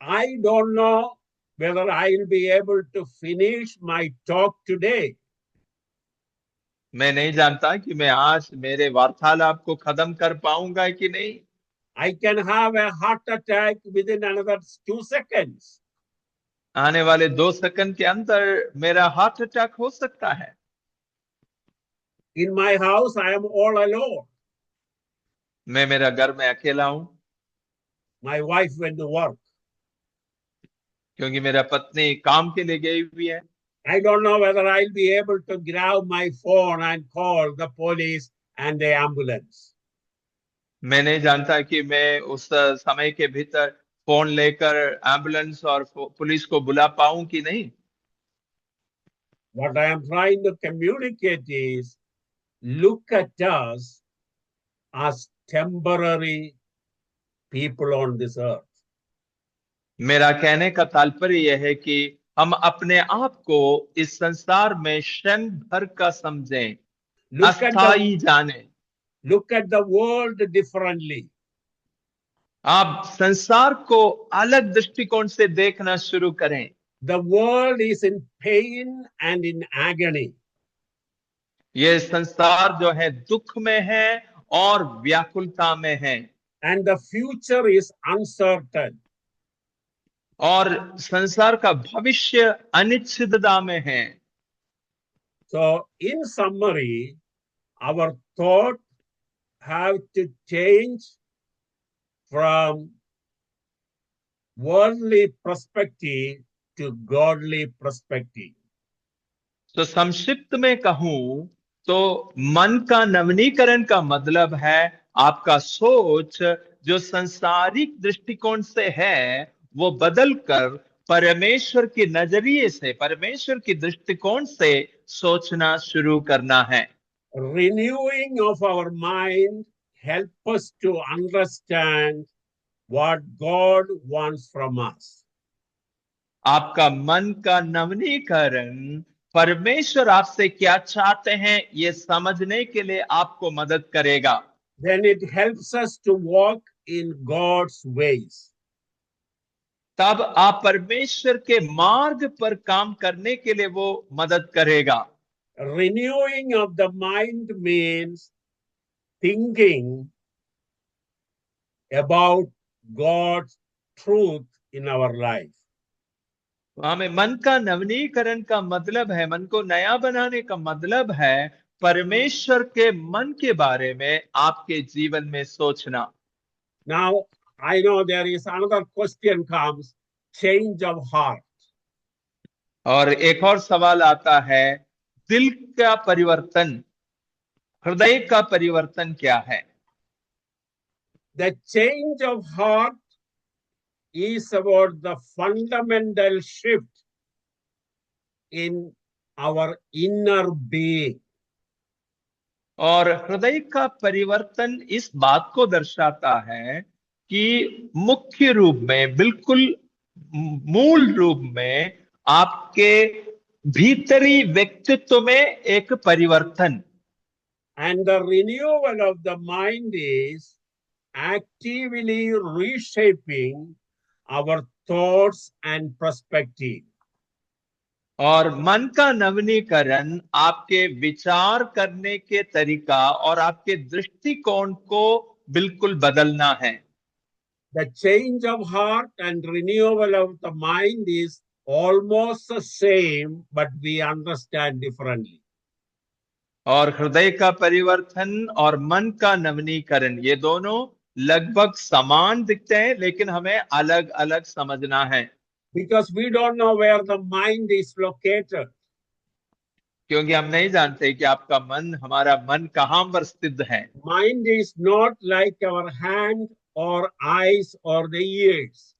I don't know whether I will be able to finish my talk today. मैं नहीं जानता कि मैं आज मेरे वार्तालाप को खत्म कर पाऊंगा कि नहीं। I can have a heart attack within another 2 seconds. आने वाले 2 सेकंड के अंदर मेरा हार्ट अटैक हो सकता है। In my house, I am all alone. मैं मेरा घर में अकेला हूं, My wife went to work. क्योंकि मेरा पत्नी काम के लिए गई हुई है। I don't know whether I'll be able to grab my phone and call the police and the ambulance. मैं नहीं जानता कि मैं उस समय के भीतर फोन लेकर एम्बुलेंस और पुलिस को बुला पाऊं कि नहीं। What I am trying to communicate is look at us as temporary people on this earth. मेरा कहने का तात्पर्य यह है कि हम अपने आप को इस संसार में क्षण भर का समझें, अस्थायी जाने। Look at the world differently. आप संसार को अलग दृष्टिकोण से देखना शुरू करें। The world is in pain and in agony. ये संसार जो है दुख में है और व्याकुलता में है, And the future is uncertain. और संसार का भविष्य अनिश्चितता में है। So, in summary, our thought have to change from worldly perspective to godly perspective. तो संक्षिप्त में कहूं तो मन का नवीनीकरण का मतलब है आपका सोच जो संसारिक दृष्टिकोण से है वो बदलकर परमेश्वर के नजरिए से, परमेश्वर की दृष्टिकोण से सोचना शुरू करना है। Renewing of our mind help us to understand what God wants from us. आपका मन का नवीनीकरण परमेश्वर आपसे क्या चाहते हैं ये समझने के लिए आपको मदद करेगा। Then it helps us to walk in God's ways. तब आप परमेश्वर के मार्ग पर काम करने के लिए वो मदद करेगा। Renewing of the mind means thinking about God's truth in our life. हमें मन का नवीनीकरण का मतलब है, मन को नया बनाने का मतलब है परमेश्वर के मन के बारे में आपके जीवन में सोचना। Now, I know there is another question comes, change of heart. और एक और सवाल आता है, दिल का परिवर्तन, हृदय का परिवर्तन क्या है? The change of heart is about the fundamental shift in our inner being. और हृदय का परिवर्तन इस बात को दर्शाता है कि मुख्य रूप में, बिल्कुल मूल रूप में आपके भीतरी व्यक्तित्व में एक परिवर्तन। And the renewal of the mind is actively reshaping our thoughts and perspective. और मन का नवीनीकरण आपके विचार करने के तरीका और आपके दृष्टिकोण को बिल्कुल बदलना है। The change of heart and renewal of the mind is almost the same, but we understand differently. और हृदय का परिवर्तन और मन का नवीनीकरण ये दोनों लगभग समान दिखते हैं, लेकिन हमें अलग अलग समझना है। Because we don't know where the mind is located. क्योंकि हम नहीं जानते कि आपका मन, हमारा मन कहाँ पर स्थित है। Mind is not like our hand or eyes or the ears.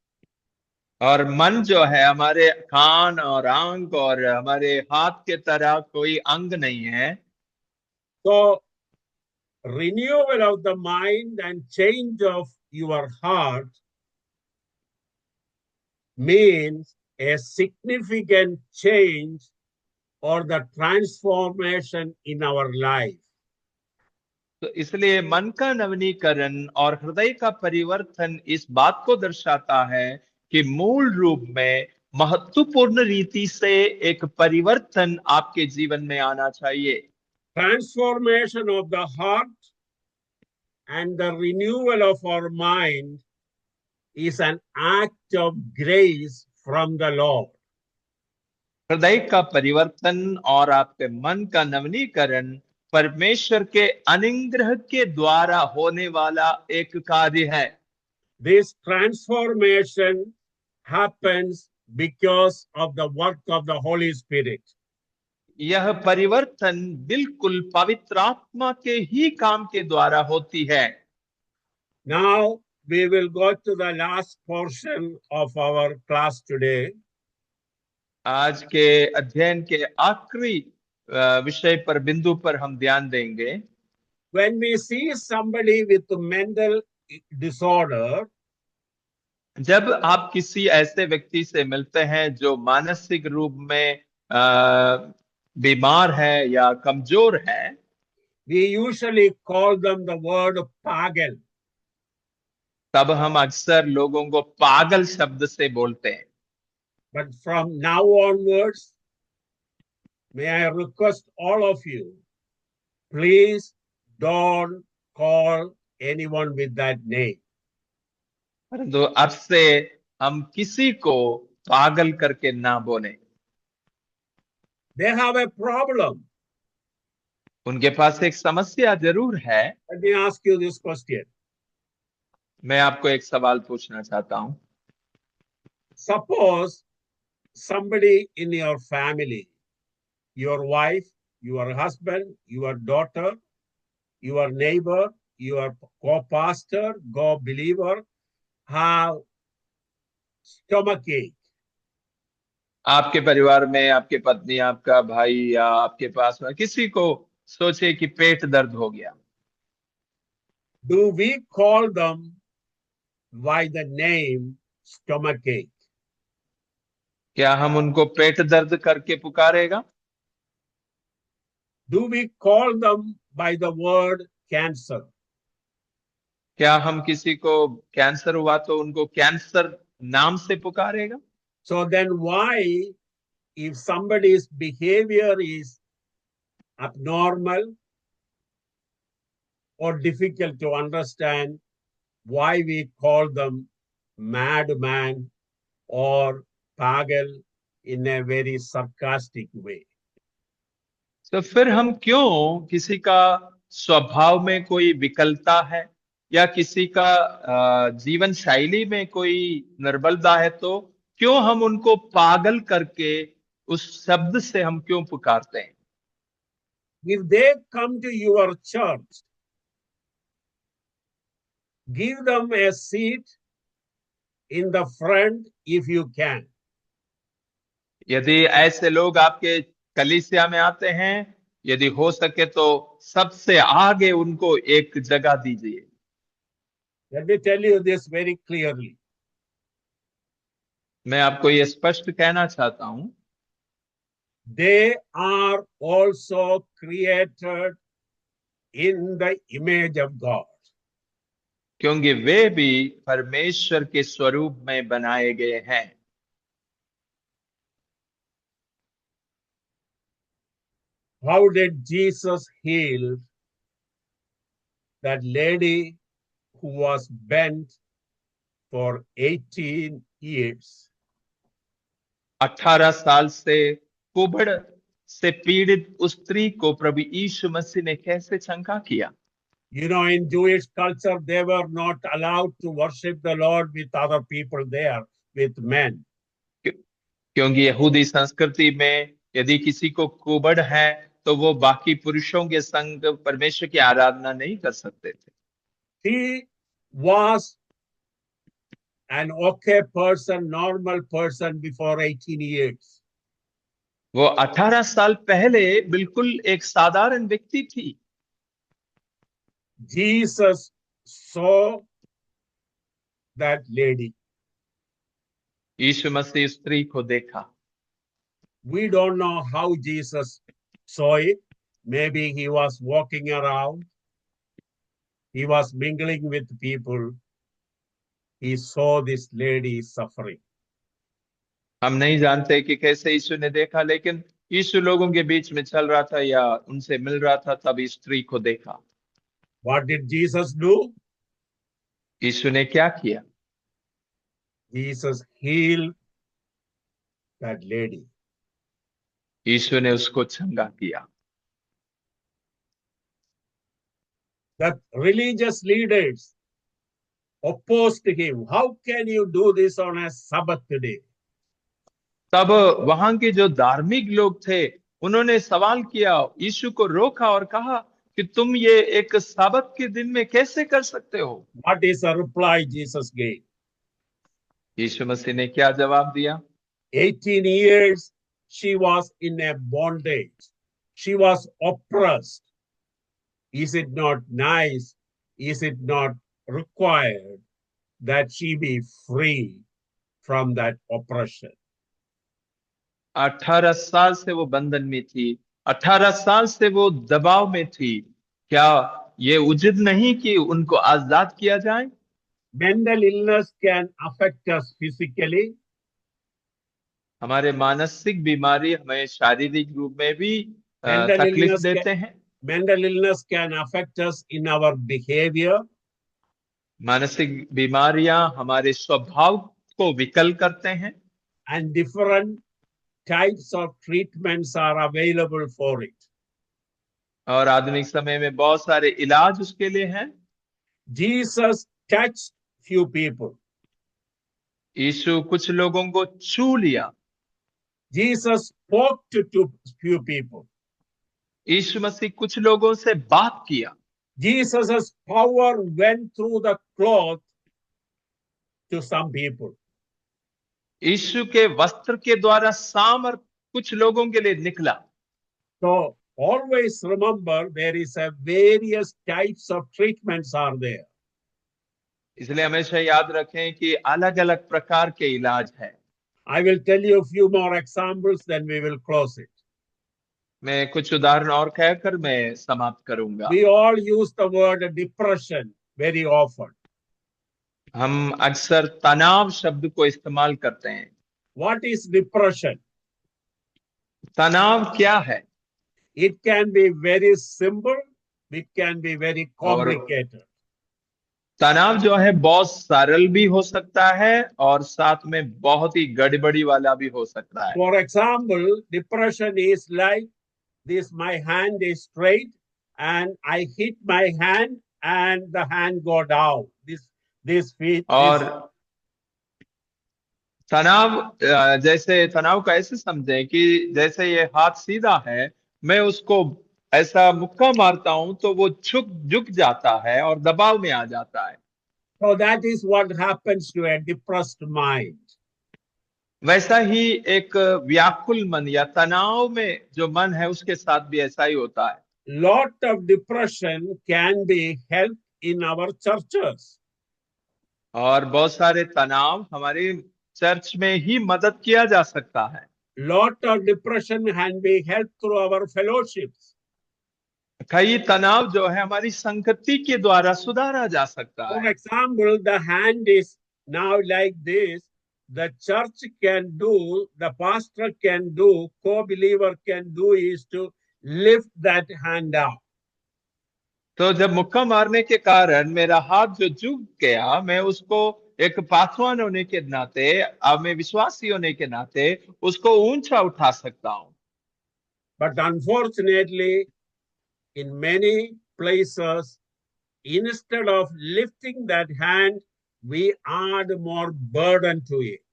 और मन जो है हमारे कान और आंख और हमारे हाथ के तरह कोई अंग नहीं है। So, renewal of the mind and change of your heart means a significant change or the transformation in our life. तो इसलिए मन का नवीनीकरण और हृदय का परिवर्तन इस बात को दर्शाता है कि मूल रूप में महत्वपूर्ण रीति से एक परिवर्तन आपके जीवन में आना चाहिए। transformation of the heart and the renewal of our mind is an act of grace from the Lord. हृदय का परिवर्तन और आपके मन का नवीनीकरण परमेश्वर के अनुग्रह के द्वारा होने वाला एक कार्य है। This transformation happens because of the work of the Holy Spirit. यह परिवर्तन बिल्कुल पवित्र आत्मा के ही काम के द्वारा होती है। Now we will go to the last portion of our class today. आज के अध्ययन के आखिरी विषय पर बिंदु पर हम ध्यान देंगे। When we see somebody with mental disorder, जब आप किसी ऐसे व्यक्ति से मिलते हैं जो मानसिक रूप में बीमार है या कमजोर है, we usually call them the word pagal. तब हम अक्सर लोगों को पागल शब्द से बोलते हैं। But from now onwards, may I request all of you, please don't call anyone with that name. परंतु अब से हम किसी को पागल करके ना बोलें। They have a problem. उनके पास एक समस्या जरूर है। Let me ask you this question. मैं आपको एक सवाल पूछना चाहता हूं। Suppose somebody in your family, your wife, your husband, your daughter, your neighbor, your co-pastor, co-believer, have stomachache. आपके परिवार में आपके पत्नी, आपका भाई या आपके पास में किसी को सोचे कि पेट दर्द हो गया, Do we call them by the name stomachache? क्या हम उनको पेट दर्द करके पुकारेगा? Do we call them by the word cancer? क्या हम किसी को कैंसर हुआ तो उनको कैंसर नाम से पुकारेगा? So then why, if somebody's behavior is abnormal or difficult to understand, why we call them madman or pagal in a very sarcastic way? तो फिर हम क्यों किसी का स्वभाव में कोई विकलता है या किसी का जीवन शैली में कोई निर्बलता है तो क्यों हम उनको पागल करके उस शब्द से हम क्यों पुकारते हैं? If they come to your church, give them a seat in the front if you can. यदि ऐसे लोग आपके कलीसिया में आते हैं, यदि हो सके तो सबसे आगे उनको एक जगह दीजिए। Let me tell you this very clearly. मैं आपको ये स्पष्ट कहना चाहता हूं, They are also created in the image of God. क्योंकि वे भी परमेश्वर के स्वरूप में बनाए गए हैं। How did Jesus heal that lady who was bent for 18 years? 18 साल से कुबड़ से पीड़ित उस स्त्री को प्रभु यीशु मसीह ने कैसे चंगा किया? You know, in Jewish culture, they were not allowed to worship the Lord with other people there, with men. क्योंकि यहूदी संस्कृति में यदि किसी को कुबड़ है तो वो बाकी पुरुषों के संग परमेश्वर की आराधना नहीं कर सकते थे। She was an okay person, normal person before 18 years. वो 18 साल पहले बिल्कुल एक साधारण व्यक्ति थी। Jesus saw that lady. यीशु मसीह स्त्री को देखा। We don't know how Jesus saw it. Maybe he was walking around. He was mingling with people. He saw this lady suffering. हम नहीं जानते कि कैसे यीशु ने देखा, लेकिन यीशु लोगों के बीच में चल रहा था या उनसे मिल रहा था, तब इस स्त्री को देखा। What did Jesus do? यीशु ने क्या किया? Jesus healed that lady. यीशु ने उसको चंगा किया। The religious leaders opposed him. How can you do this on a Sabbath day? तब वहां के जो धार्मिक लोग थे, उन्होंने सवाल किया, यीशु को रोका और कहा कि तुम ये एक साबत के दिन में कैसे कर सकते हो? What is the reply Jesus gave? यीशु मसीह ने क्या जवाब दिया? 18 years she was in a bondage. She was oppressed. Is it not nice? Is it not required that she be free from that oppression? 18 साल से वो बंधन में थी, 18 साल से वो दबाव में थी। क्या ये उचित नहीं कि उनको आजाद किया जाए? Mental illness can affect us physically. हमारे मानसिक बीमारी हमें शारीरिक रूप में भी Mental तकलीफ illness देते can, हैं। mental illness can affect us in our behavior. मानसिक बीमारियां हमारे स्वभाव को विकल करते हैं, And different types of treatments are available for it. और आधुनिक समय में बहुत सारे इलाज उसके लिए हैं। Jesus touched few people. यीशु कुछ लोगों को छू लिया। Jesus spoke to few people. यीशु मसीह कुछ लोगों से बात किया। Jesus' power went through the cloth to some people. यीशु के वस्त्र के द्वारा सामर्थ कुछ लोगों के लिए निकला। So always remember there is a various types of treatments are there. इसलिए हमेशा याद रखें कि अलग अलग प्रकार के इलाज है। I will tell you a few more examples, then we will close it. मैं कुछ उदाहरण और कहकर मैं समाप्त करूंगा। We all use the word depression very often. हम अक्सर तनाव शब्द को इस्तेमाल करते हैं। What is depression? तनाव क्या है? It can be very simple, it can be very complicated. तनाव जो है बहुत सरल भी हो सकता है और साथ में बहुत ही गड़बड़ी वाला भी हो सकता है। For example, depression is like this: my hand is straight and I hit my hand and the hand go down. This feet. और तनाव जैसे तनाव का ऐसे समझें कि जैसे ये हाथ सीधा है, मैं उसको ऐसा मुक्का मारता हूं तो वो झुक जाता है और दबाव में आ जाता है। So that is what happens to a depressed mind. वैसा ही एक व्याकुल मन या तनाव में जो मन है उसके साथ भी ऐसा ही होता है। Lot of depression can be helped in our churches. और बहुत सारे तनाव हमारे चर्च में ही मदद किया जा सकता है। Lot of depression can be helped through our fellowships. कई तनाव जो है हमारी संगति के द्वारा सुधारा जा सकता For है। example, the hand is now like this. The church can do, the pastor can do, co-believer can do is to lift that hand up. तो जब मुक्का मारने के कारण मेरा हाथ जो झुक गया, मैं उसको एक पासवान होने के नाते, अब मैं विश्वासी होने के नाते उसको ऊंचा उठा सकता हूं। But unfortunately, in many places, instead of lifting that hand, we add more burden to it.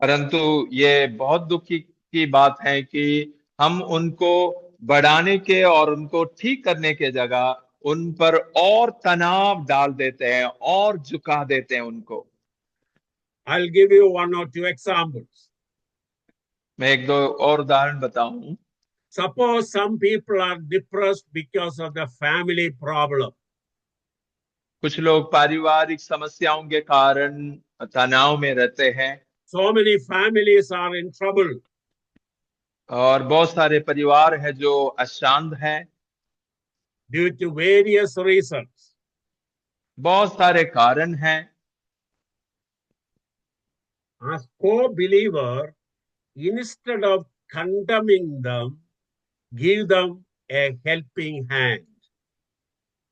परंतु ये बहुत दुखी की बात है कि हम उनको बढ़ाने के और उनको ठीक करने के जगह उन पर और तनाव डाल देते हैं और झुका देते हैं उनको। I'll give you one or two examples. मैं एक दो और उदाहरण बताऊं। Suppose some people are depressed because of the family problem. कुछ लोग पारिवारिक समस्याओं के कारण तनाव में रहते हैं। So many families are in trouble. और बहुत सारे परिवार हैं जो अशांत हैं Due to various reasons. बहुत सारे कारण हैं। As co-believer, instead of condemning them, give them a helping hand.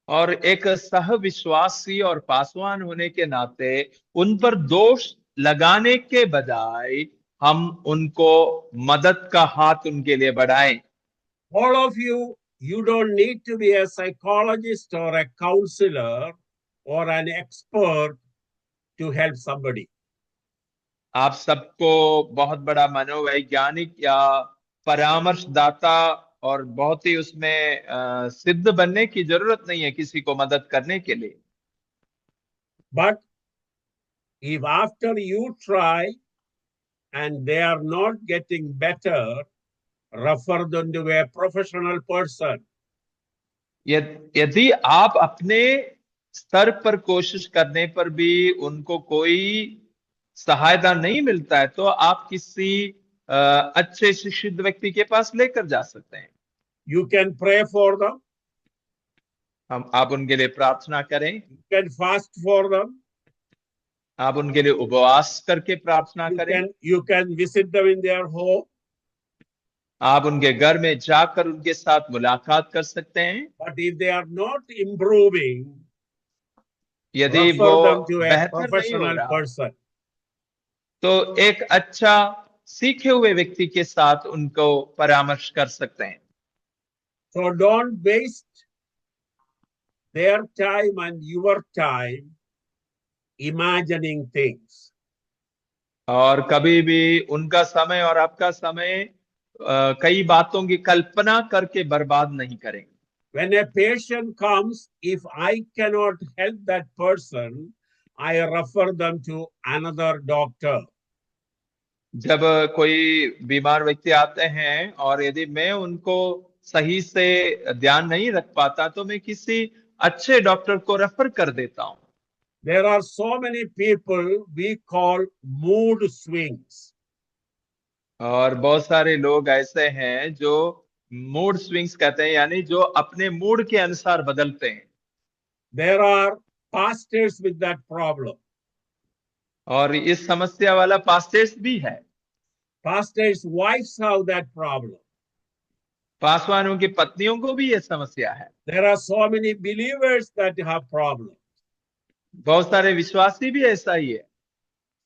और एक सहविश्वासी और पासवान होने के नाते उन पर दोष लगाने के बजाय हम उनको मदद का हाथ उनके लिए बढ़ाएं। All of you, you don't need to be a psychologist or a counselor or an expert to help somebody. आप सबको बहुत बड़ा मनोवैज्ञानिक या परामर्शदाता और बहुत ही उसमें सिद्ध बनने की जरूरत नहीं है किसी को मदद करने के लिए। But if after you try and they are not getting better, refer them to a professional person. यदि आप अपने स्तर पर कोशिश करने पर भी उनको कोई सहायता नहीं मिलता है तो आप किसी अच्छे शिक्षित व्यक्ति के पास लेकर जा सकते हैं। You can pray for them. आप उनके लिए प्रार्थना करें। You can fast for them. आप उनके लिए उपवास करके प्रार्थना करें। You can visit them in their home. आप उनके घर में जाकर उनके साथ मुलाकात कर सकते हैं। But if they are not improving, यदि refer वो them to a बेहतर नहीं हो professional रहा person. तो एक अच्छा सीखे हुए व्यक्ति के साथ उनको परामर्श कर सकते हैं। So don't waste their time and your time imagining things. और कभी भी उनका समय और आपका समय कई बातों की कल्पना करके बर्बाद नहीं करें। When a patient comes, if I cannot help that person, I refer them to another doctor. जब कोई बीमार व्यक्ति आते हैं और यदि मैं उनको सही से ध्यान नहीं रख पाता तो मैं किसी अच्छे डॉक्टर को रेफर कर देता हूं। There are so many people we call mood swings. और बहुत सारे लोग ऐसे हैं जो मूड स्विंग्स कहते हैं, यानी जो अपने मूड के अनुसार बदलते हैं। There are pastors with that problem. और इस समस्या वाला पास्टर्स भी है। Pastors' wives have that problem. पासवानों की पत्नियों को भी ये समस्या है। There are so many believers that have problems. बहुत सारे विश्वासी भी ऐसा ही है।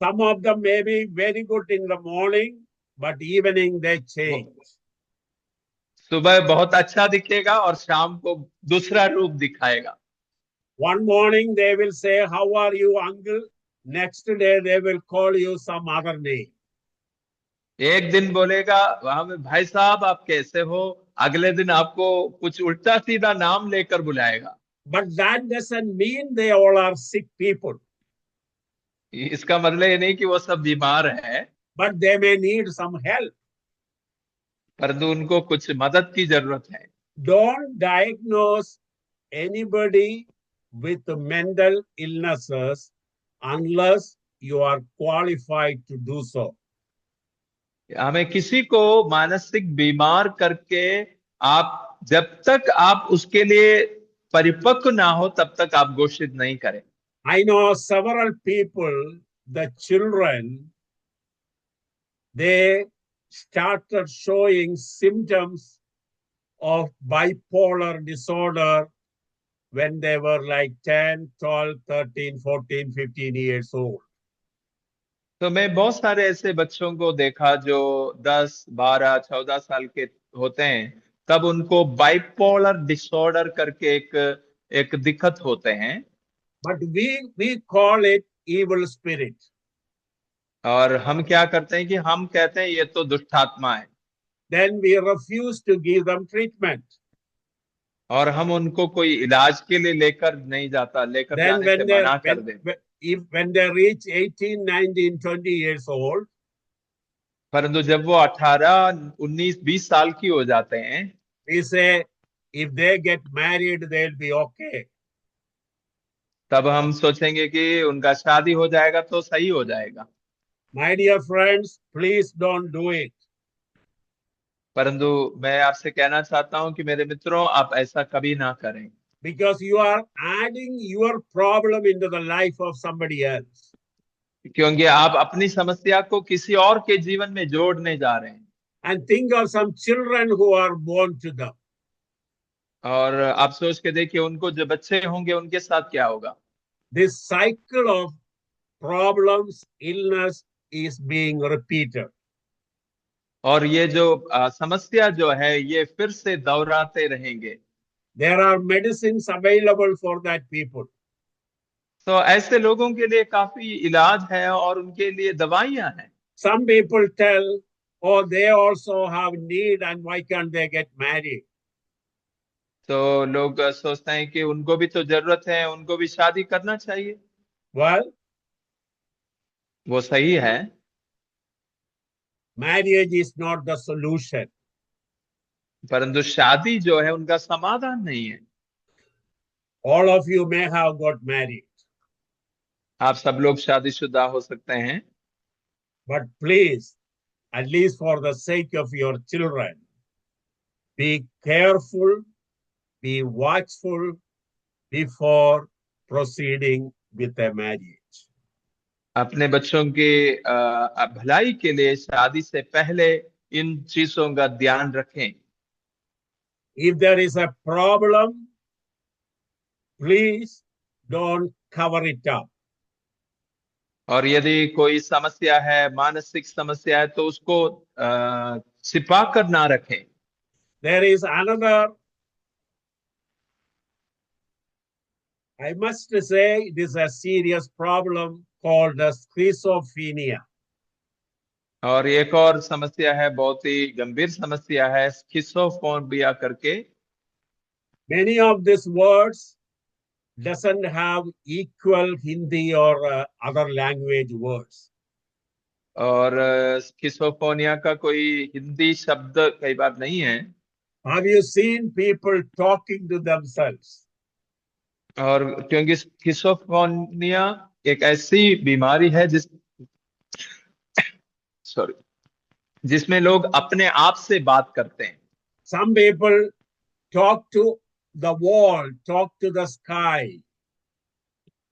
Some of them may be very good in the morning, but evening they change. सुबह बहुत अच्छा दिखेगा और शाम को दूसरा रूप दिखाएगा। One morning they will say, "How are you, uncle?" Next day they will call you some other name. एक दिन बोलेगा वहां में, भाई साहब आप कैसे हो, अगले दिन आपको कुछ उल्टा सीधा नाम लेकर बुलाएगा। But that doesn't mean they all are sick people. इसका मतलब ये नहीं कि वो सब बीमार है, But they may need some help. परंतु उनको कुछ मदद की जरूरत है। Don't diagnose anybody with mental illnesses unless you are qualified to do so. हमें किसी को मानसिक बीमार करके आप जब तक आप उसके लिए परिपक्व ना हो तब तक आप घोषित नहीं करें। I know several people, the children, they started showing symptoms of bipolar disorder when they were like 10, 12, 13, 14, 15 years old. तो मैं बहुत सारे ऐसे बच्चों को देखा जो 10, 12, 14 साल के होते हैं, तब उनको बाइपोलर डिसऑर्डर करके एक दिक्कत होते हैं। But we call it evil spirit. और हम क्या करते हैं कि हम कहते हैं ये तो दुष्ट आत्मा है। Then we refuse to give them treatment. और हम उनको कोई इलाज के लिए लेकर नहीं जाता, लेकर Then जाने से मना कर देते। when they reach 18, 19, 20 years old, परंतु जब वो 18, 19, 20 साल की हो जाते हैं, we say if they get married, they'll be okay. तब हम सोचेंगे कि उनका शादी हो जाएगा तो सही हो जाएगा। My dear friends, please don't do it. परंतु मैं आपसे कहना चाहता हूं कि मेरे मित्रों, आप ऐसा कभी ना करें। Because you are adding your problem into the life of somebody else. क्योंकि आप अपनी समस्या को किसी और के जीवन में जोड़ने जा रहे हैं। and think of some children who are born to them. और आप सोच के देखिए उनको जो बच्चे होंगे उनके साथ क्या होगा। This cycle of problems, illness is being repeated. और ये जो समस्या जो है ये फिर से दोहराते रहेंगे। There are medicines available for that people. तो ऐसे लोगों के लिए काफी इलाज है और उनके लिए दवाइयां हैं। Some people tell, oh, they also have need and why can't they get married? तो लोग सोचते हैं कि उनको भी तो जरूरत है, उनको भी शादी करना चाहिए। Well, वो सही है, marriage is not the solution. परंतु शादी जो है उनका समाधान नहीं है। All of you may have got married, आप सब लोग शादीशुदा हो सकते हैं, but please, at least for the sake of your children, be careful, be watchful before proceeding with a marriage. अपने बच्चों के भलाई के लिए शादी से पहले इन चीजों का ध्यान रखें। If there is a problem, please don't cover it up. और यदि कोई समस्या है, मानसिक समस्या है, तो उसको छिपा कर ना रखें। There is another, I must say, it is a serious problem called schizophrenia. और एक और समस्या है, बहुत ही गंभीर समस्या है, स्किज़ोफ्रेनिया करके। Many of these words doesn't have equal Hindi or other language words. और स्किज़ोफ्रेनिया का कोई हिंदी शब्द कई बार नहीं है। Have you seen people talking to themselves? और क्योंकि स्किज़ोफ्रेनिया एक ऐसी बीमारी है जिसमें लोग अपने आप से बात करते हैं। Some people talk to the wall, talk to the sky.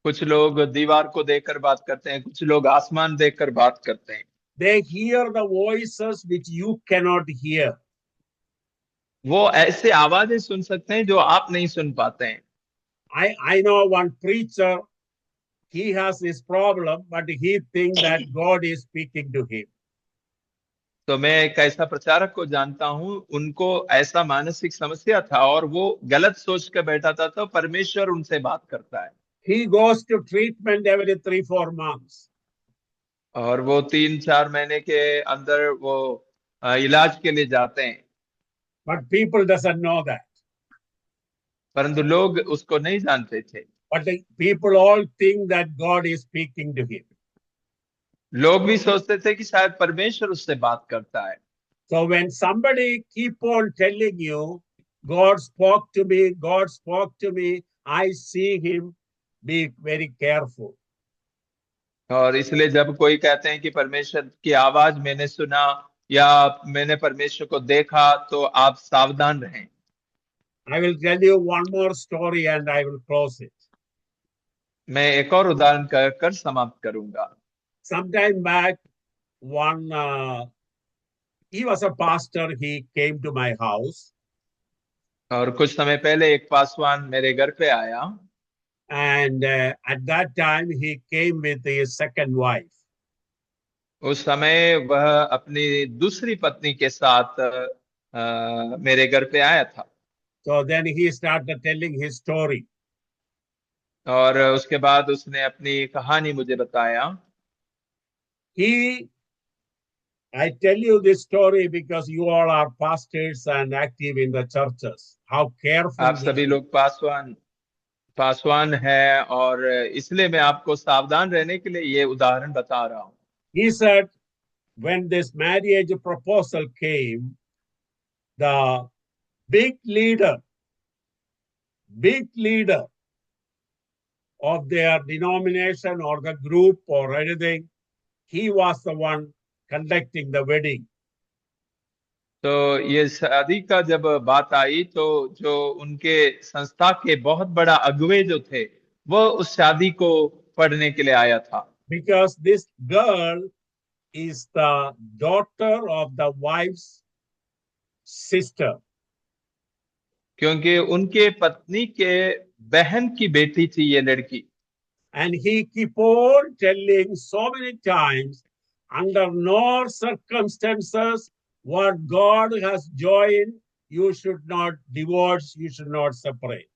कुछ लोग दीवार को देखकर बात करते हैं, कुछ लोग आसमान देखकर बात करते हैं। They hear the voices which you cannot hear. वो ऐसे आवाजें सुन सकते हैं जो आप नहीं सुन पाते हैं। I know one preacher, he has this problem, but he thinks that God is speaking to him. तो मैं एक ऐसा प्रचारक को जानता हूं, उनको ऐसा मानसिक समस्या था और वो गलत सोच कर बैठा था, तो परमेश्वर उनसे बात करता है। He goes to treatment every 3-4 months. और वो 3-4 महीने के अंदर वो इलाज के लिए जाते हैं। But people doesn't know that. परंतु लोग उसको नहीं जानते थे। But the people all think that God is speaking to him. लोग भी सोचते थे कि शायद परमेश्वर उससे बात करता है। So when somebody keep on telling you, God spoke to me, God spoke to me, I see him, be very careful. और इसलिए जब कोई कहते हैं कि परमेश्वर की आवाज मैंने सुना या मैंने परमेश्वर को देखा, तो आप सावधान रहें। I will tell you one more story and I will close it. मैं एक और उदाहरण कहकर समाप्त करूंगा। Some time back, he was a pastor, he came to my house. और कुछ समय पहले एक पासवान मेरे घर पे आया। And at that time, he came with his second wife. उस समय वह अपनी दूसरी पत्नी के साथ मेरे घर पे आया था। So then he started telling his story. और उसके बाद उसने अपनी कहानी मुझे बताया। I tell you this story because you all are pastors and active in the churches. How careful आप सभी लोग पासवान है, और इसलिए मैं आपको सावधान रहने के लिए ये उदाहरण बता रहा हूँ। He said, when this marriage proposal came, the big leader of their denomination or the group or anything, he was the one conducting the wedding. तो ये शादी का जब बात आई, तो जो उनके संस्था के बहुत बड़ा अगुवे जो थे, वो उस शादी को पढ़ने के लिए आया था। Because this girl is the daughter of the wife's sister. क्योंकि उनके पत्नी के बहन की बेटी थी ये लड़की। And he keep on telling so many times, under no circumstances, what God has joined, you should not divorce, you should not separate.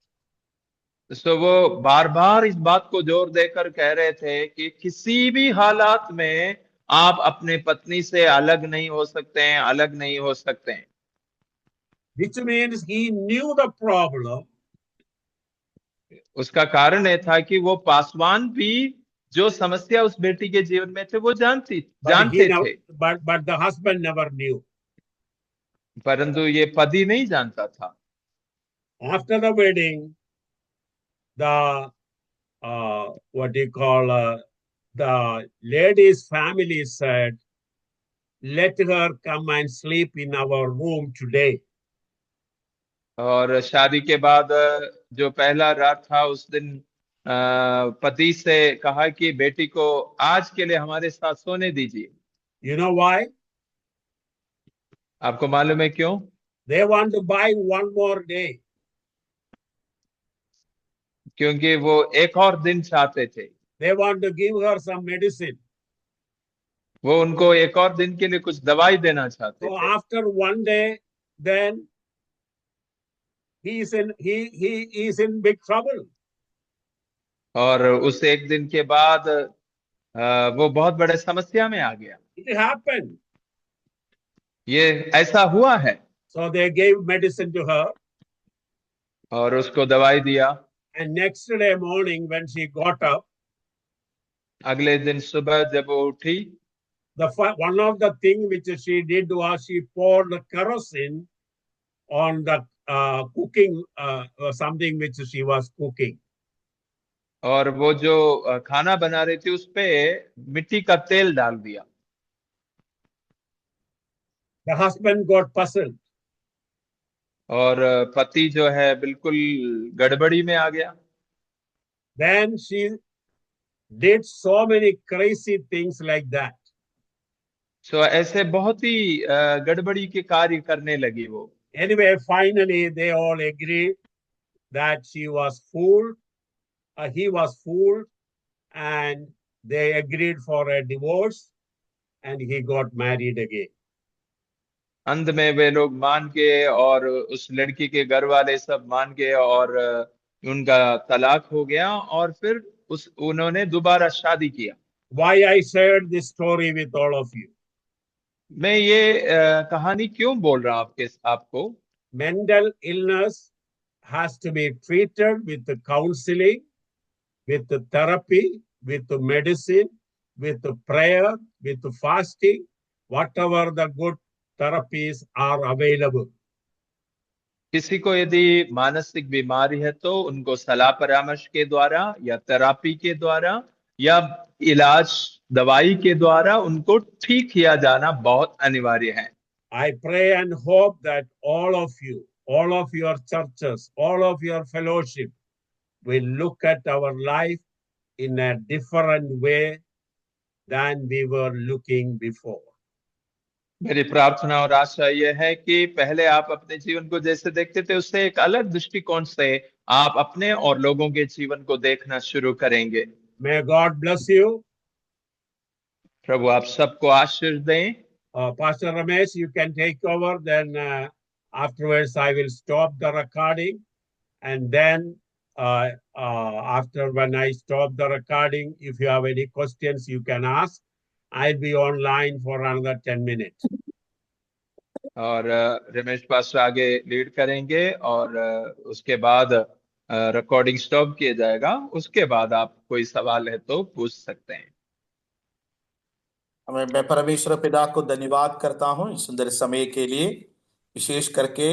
तो वो बार बार इस बात को जोर देकर कह रहे थे कि किसी भी हालात में आप अपने पत्नी से अलग नहीं हो सकते हैं, अलग नहीं हो सकते हैं। Which means he knew the problem. उसका कारण ये था कि वो पासवान भी जो समस्या उस बेटी के जीवन में थे वो जानते थे, but the husband never knew. परंतु ये पति नहीं जानता था। After the wedding, the the lady's family said, let her come and sleep in our room today. और शादी के बाद जो पहला रात था उस दिन पति से कहा कि बेटी को आज के लिए हमारे साथ सोने दीजिए। You know why? आपको मालूम है क्यों? They want to buy one more day. क्योंकि वो एक और दिन चाहते थे। They want to give her some medicine. वो उनको एक और दिन के लिए कुछ दवाई देना चाहते So थे। after one day, then he is in big trouble. और उस एक दिन के बाद वो बहुत बड़े समस्या में आ गया। It happened. ये ऐसा हुआ है। So they gave medicine to her. और उसको दवाई दिया। And next day morning when she got up, अगले दिन सुबह जब वो उठी, one of the thing which she did was she poured kerosene on the cooking something which she was cooking. और वो जो खाना बना रही थी उस पे मिट्टी का तेल डाल दिया। The husband got puzzled. और पति जो है बिल्कुल गड़बड़ी में आ गया। Then she did so many crazy things like that. So ऐसे बहुत ही गड़बड़ी के कार्य करने लगी वो। Anyway, finally they all agreed that she was fooled, he was fooled, and they agreed for a divorce, and he got married again. अंत में वे लोग मान के और उस लड़की के घर वाले सब मान के और उनका तलाक हो गया और फिर उन्होंने दोबारा शादी किया। Why I shared this story with all of you? मैं ये कहानी क्यों बोल रहा हूँ आपको? Mental illness has to be treated with the counseling, with the therapy, with the medicine, with the prayer, with the fasting, whatever the good therapies are available. किसी को यदि मानसिक बीमारी है तो उनको सलाह परामर्श के द्वारा या थेरेपी के द्वारा या इलाज दवाई के द्वारा उनको ठीक किया जाना बहुत अनिवार्य है। I pray and hope that all of you, all of your churches, all of your fellowship will look at our life in a different way than we were looking before. मेरी प्रार्थना और आशा यह है कि पहले आप अपने जीवन को जैसे देखते थे उससे एक अलग दृष्टिकोण से आप अपने और लोगों के जीवन को देखना शुरू करेंगे। May God bless you. प्रभु आप सबको आशीष दें। Pastor Ramesh, you can take over. Then afterwards, I will stop the recording, and then after when I stop the recording, if you have any questions, you can ask. I'll be online for another 10 minutes. और Ramesh pastor आगे lead करेंगे और उसके बाद recording stop किया जाएगा। उसके बाद आप कोई सवाल है तो पूछ सकते हैं। मैं परमेश्वर पिता को धन्यवाद करता हूं इस सुंदर समय के लिए, विशेष करके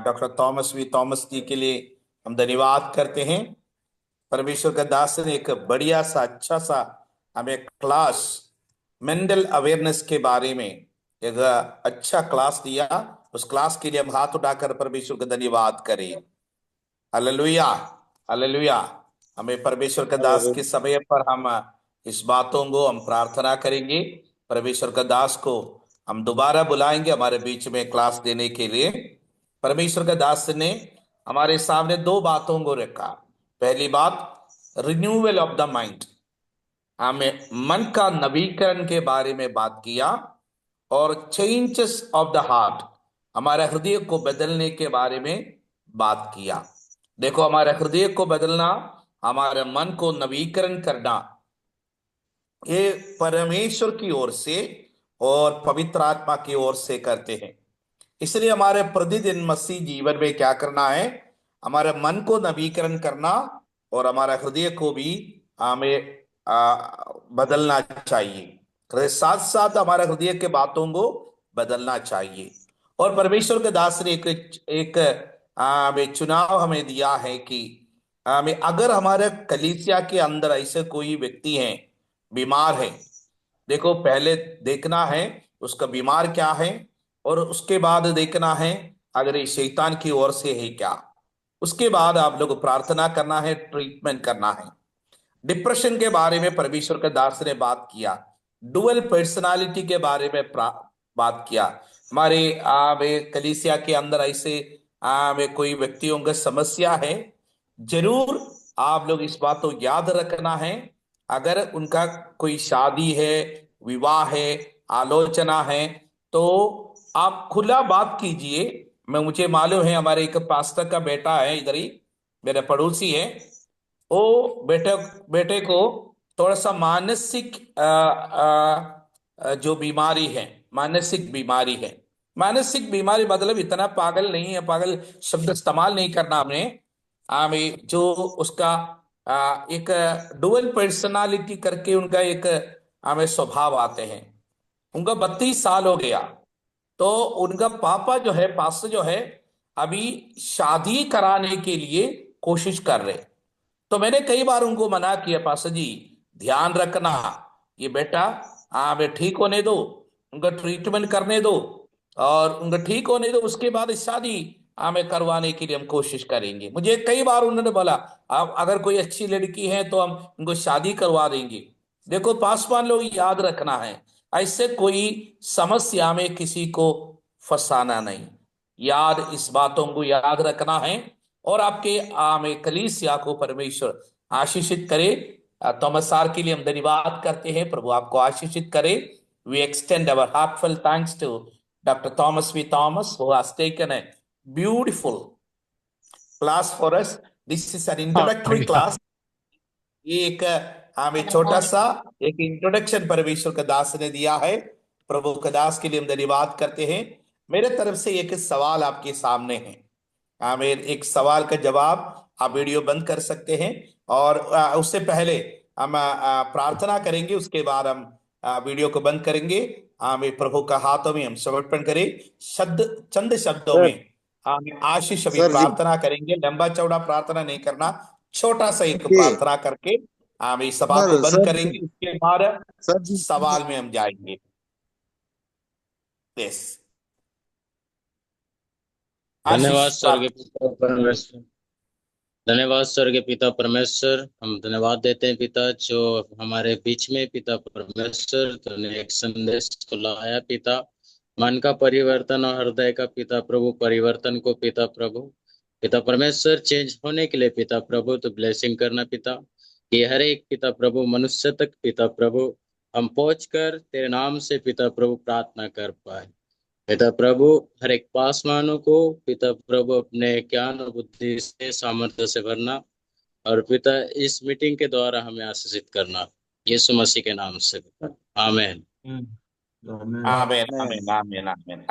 डॉक्टर थॉमस जी के लिए हम धन्यवाद करते हैं। परमेश्वर का दास ने एक बढ़िया सा अच्छा सा हमें क्लास मेंटल अवेयरनेस के बारे में एक अच्छा क्लास दिया। उस क्लास के लिए हम हाथ उठाकर परमेश्वर का धन्यवाद करें। Hallelujah, hallelujah. हमें परमेश्वर का दास के समय पर हम इस बातों को हम प्रार्थना करेंगे परमेश्वर का दास को हम दोबारा बुलाएंगे हमारे बीच में क्लास देने के लिए। परमेश्वर का दास ने हमारे सामने दो बातों को रखा। पहली बात, रिन्यूअल ऑफ द माइंड, हमें मन का नवीकरण के बारे में बात किया, और चेंजेस ऑफ द हार्ट, हमारे हृदय को बदलने के बारे में बात किया। देखो, हमारे हृदय को बदलना, हमारे मन को नवीकरण करना, ये परमेश्वर की ओर से और पवित्र आत्मा की ओर से करते हैं। इसलिए हमारे प्रतिदिन मसीह जीवन में क्या करना है, हमारे मन को नवीकरण करना और हमारा हृदय को भी हमें बदलना चाहिए। साथ साथ हमारे हृदय के बातों को बदलना चाहिए। और परमेश्वर के दास ने एक चुनाव हमें दिया है कि अगर हमारे कलीसिया के अंदर ऐसे कोई व्यक्ति हैं, बीमार है, देखो पहले देखना है उसका बीमार क्या है, और उसके बाद देखना है अगर ये शैतान की ओर से है क्या। उसके बाद आप लोग प्रार्थना करना है, ट्रीटमेंट करना है। डिप्रेशन के बारे में परमेश्वर के दास ने बात किया, डुअल पर्सनालिटी के बारे में बात किया। हमारे कलीसिया के अंदर ऐसे कोई व्यक्तियों का समस्या है, जरूर आप लोग इस बात को याद रखना है। अगर उनका कोई शादी है, विवाह है, आलोचना है, तो आप खुला बात कीजिए। मुझे मालूम है हमारे एक पास्टर का बेटा है, इधर ही मेरे पड़ोसी है, वो बेटे को थोड़ा सा मानसिक जो बीमारी है, मानसिक बीमारी है। मानसिक बीमारी मतलब इतना पागल नहीं है, पागल शब्द इस्तेमाल नहीं करना हमने। जो उसका एक डुअल पर्सनालिटी करके उनका एक हमें स्वभाव आते हैं। उनका 32 साल हो गया, तो उनका पापा जो है, पास्टर जो है, अभी शादी कराने के लिए कोशिश कर रहे। तो मैंने कई बार उनको मना किया, पास्टर जी ध्यान रखना, ये बेटा वे ठीक होने दो, उनका ट्रीटमेंट करने दो, और उनका ठीक होने दो, उसके बाद शादी हमें करवाने के लिए हम कोशिश करेंगे। मुझे कई बार उन्होंने बोला, आप अगर कोई अच्छी लड़की है तो हम उनको शादी करवा देंगे। देखो पासवान लोग, याद रखना है, ऐसे कोई समस्या में किसी को फंसाना नहीं। इस बातों को याद रखना है। और आपके कलीसिया को परमेश्वर आशीषित करे। थॉमस सार के लिए हम धन्यवाद करते हैं, प्रभु आपको आशीषित करे। We extend our heartfelt thanks to Dr. Thomas V. Thomas, who has taken a beautiful class for us. This is an introductory class. ये एक हमें छोटा सा एक इंट्रोडक्शन परमेश्वर का दास ने दिया है। प्रभु का दास के लिए हम धन्यवाद करते हैं। मेरे तरफ से एक सवाल आपके सामने है। एक सवाल का जवाब आप वीडियो बंद कर सकते हैं, और उससे पहले हम प्रार्थना करेंगे, उसके बाद हम वीडियो को बंद करेंगे। प्रभु का हाथों में हम समर्पण करें। चंद शब्दों में आशीष अभी प्रार्थना करेंगे। लंबा चौड़ा प्रार्थना नहीं करना, छोटा सा एक प्रार्थना करके इस सभा को बंद करेंगे। उसके बाद सवाल में हम जाएंगे। धन्यवाद स्वर्गीय पिता परमेश्वर, धन्यवाद स्वर्गीय पिता परमेश्वर। हम धन्यवाद देते हैं पिता, जो हमारे बीच में पिता परमेश्वर तुमने एक संदेश को लाया पिता, मन का परिवर्तन और हृदय का पिता प्रभु परिवर्तन को पिता प्रभु, पिता परमेश्वर चेंज होने के लिए पिता प्रभु तो ब्लेसिंग करना पिता, कि हर एक पिता प्रभु मनुष्य तक पिता प्रभु हम पहुंचकर तेरे नाम से पिता प्रभु प्रार्थना कर पाए। पिता प्रभु हर एक पासवानों को पिता प्रभु अपने ज्ञान और बुद्धि से सामर्थ्य से भरना, और पिता इस मीटिंग के द्वारा हमें आशीषित करना, यीशु मसीह के नाम से। आमीन। आमीन आमीन आमीन आमीन।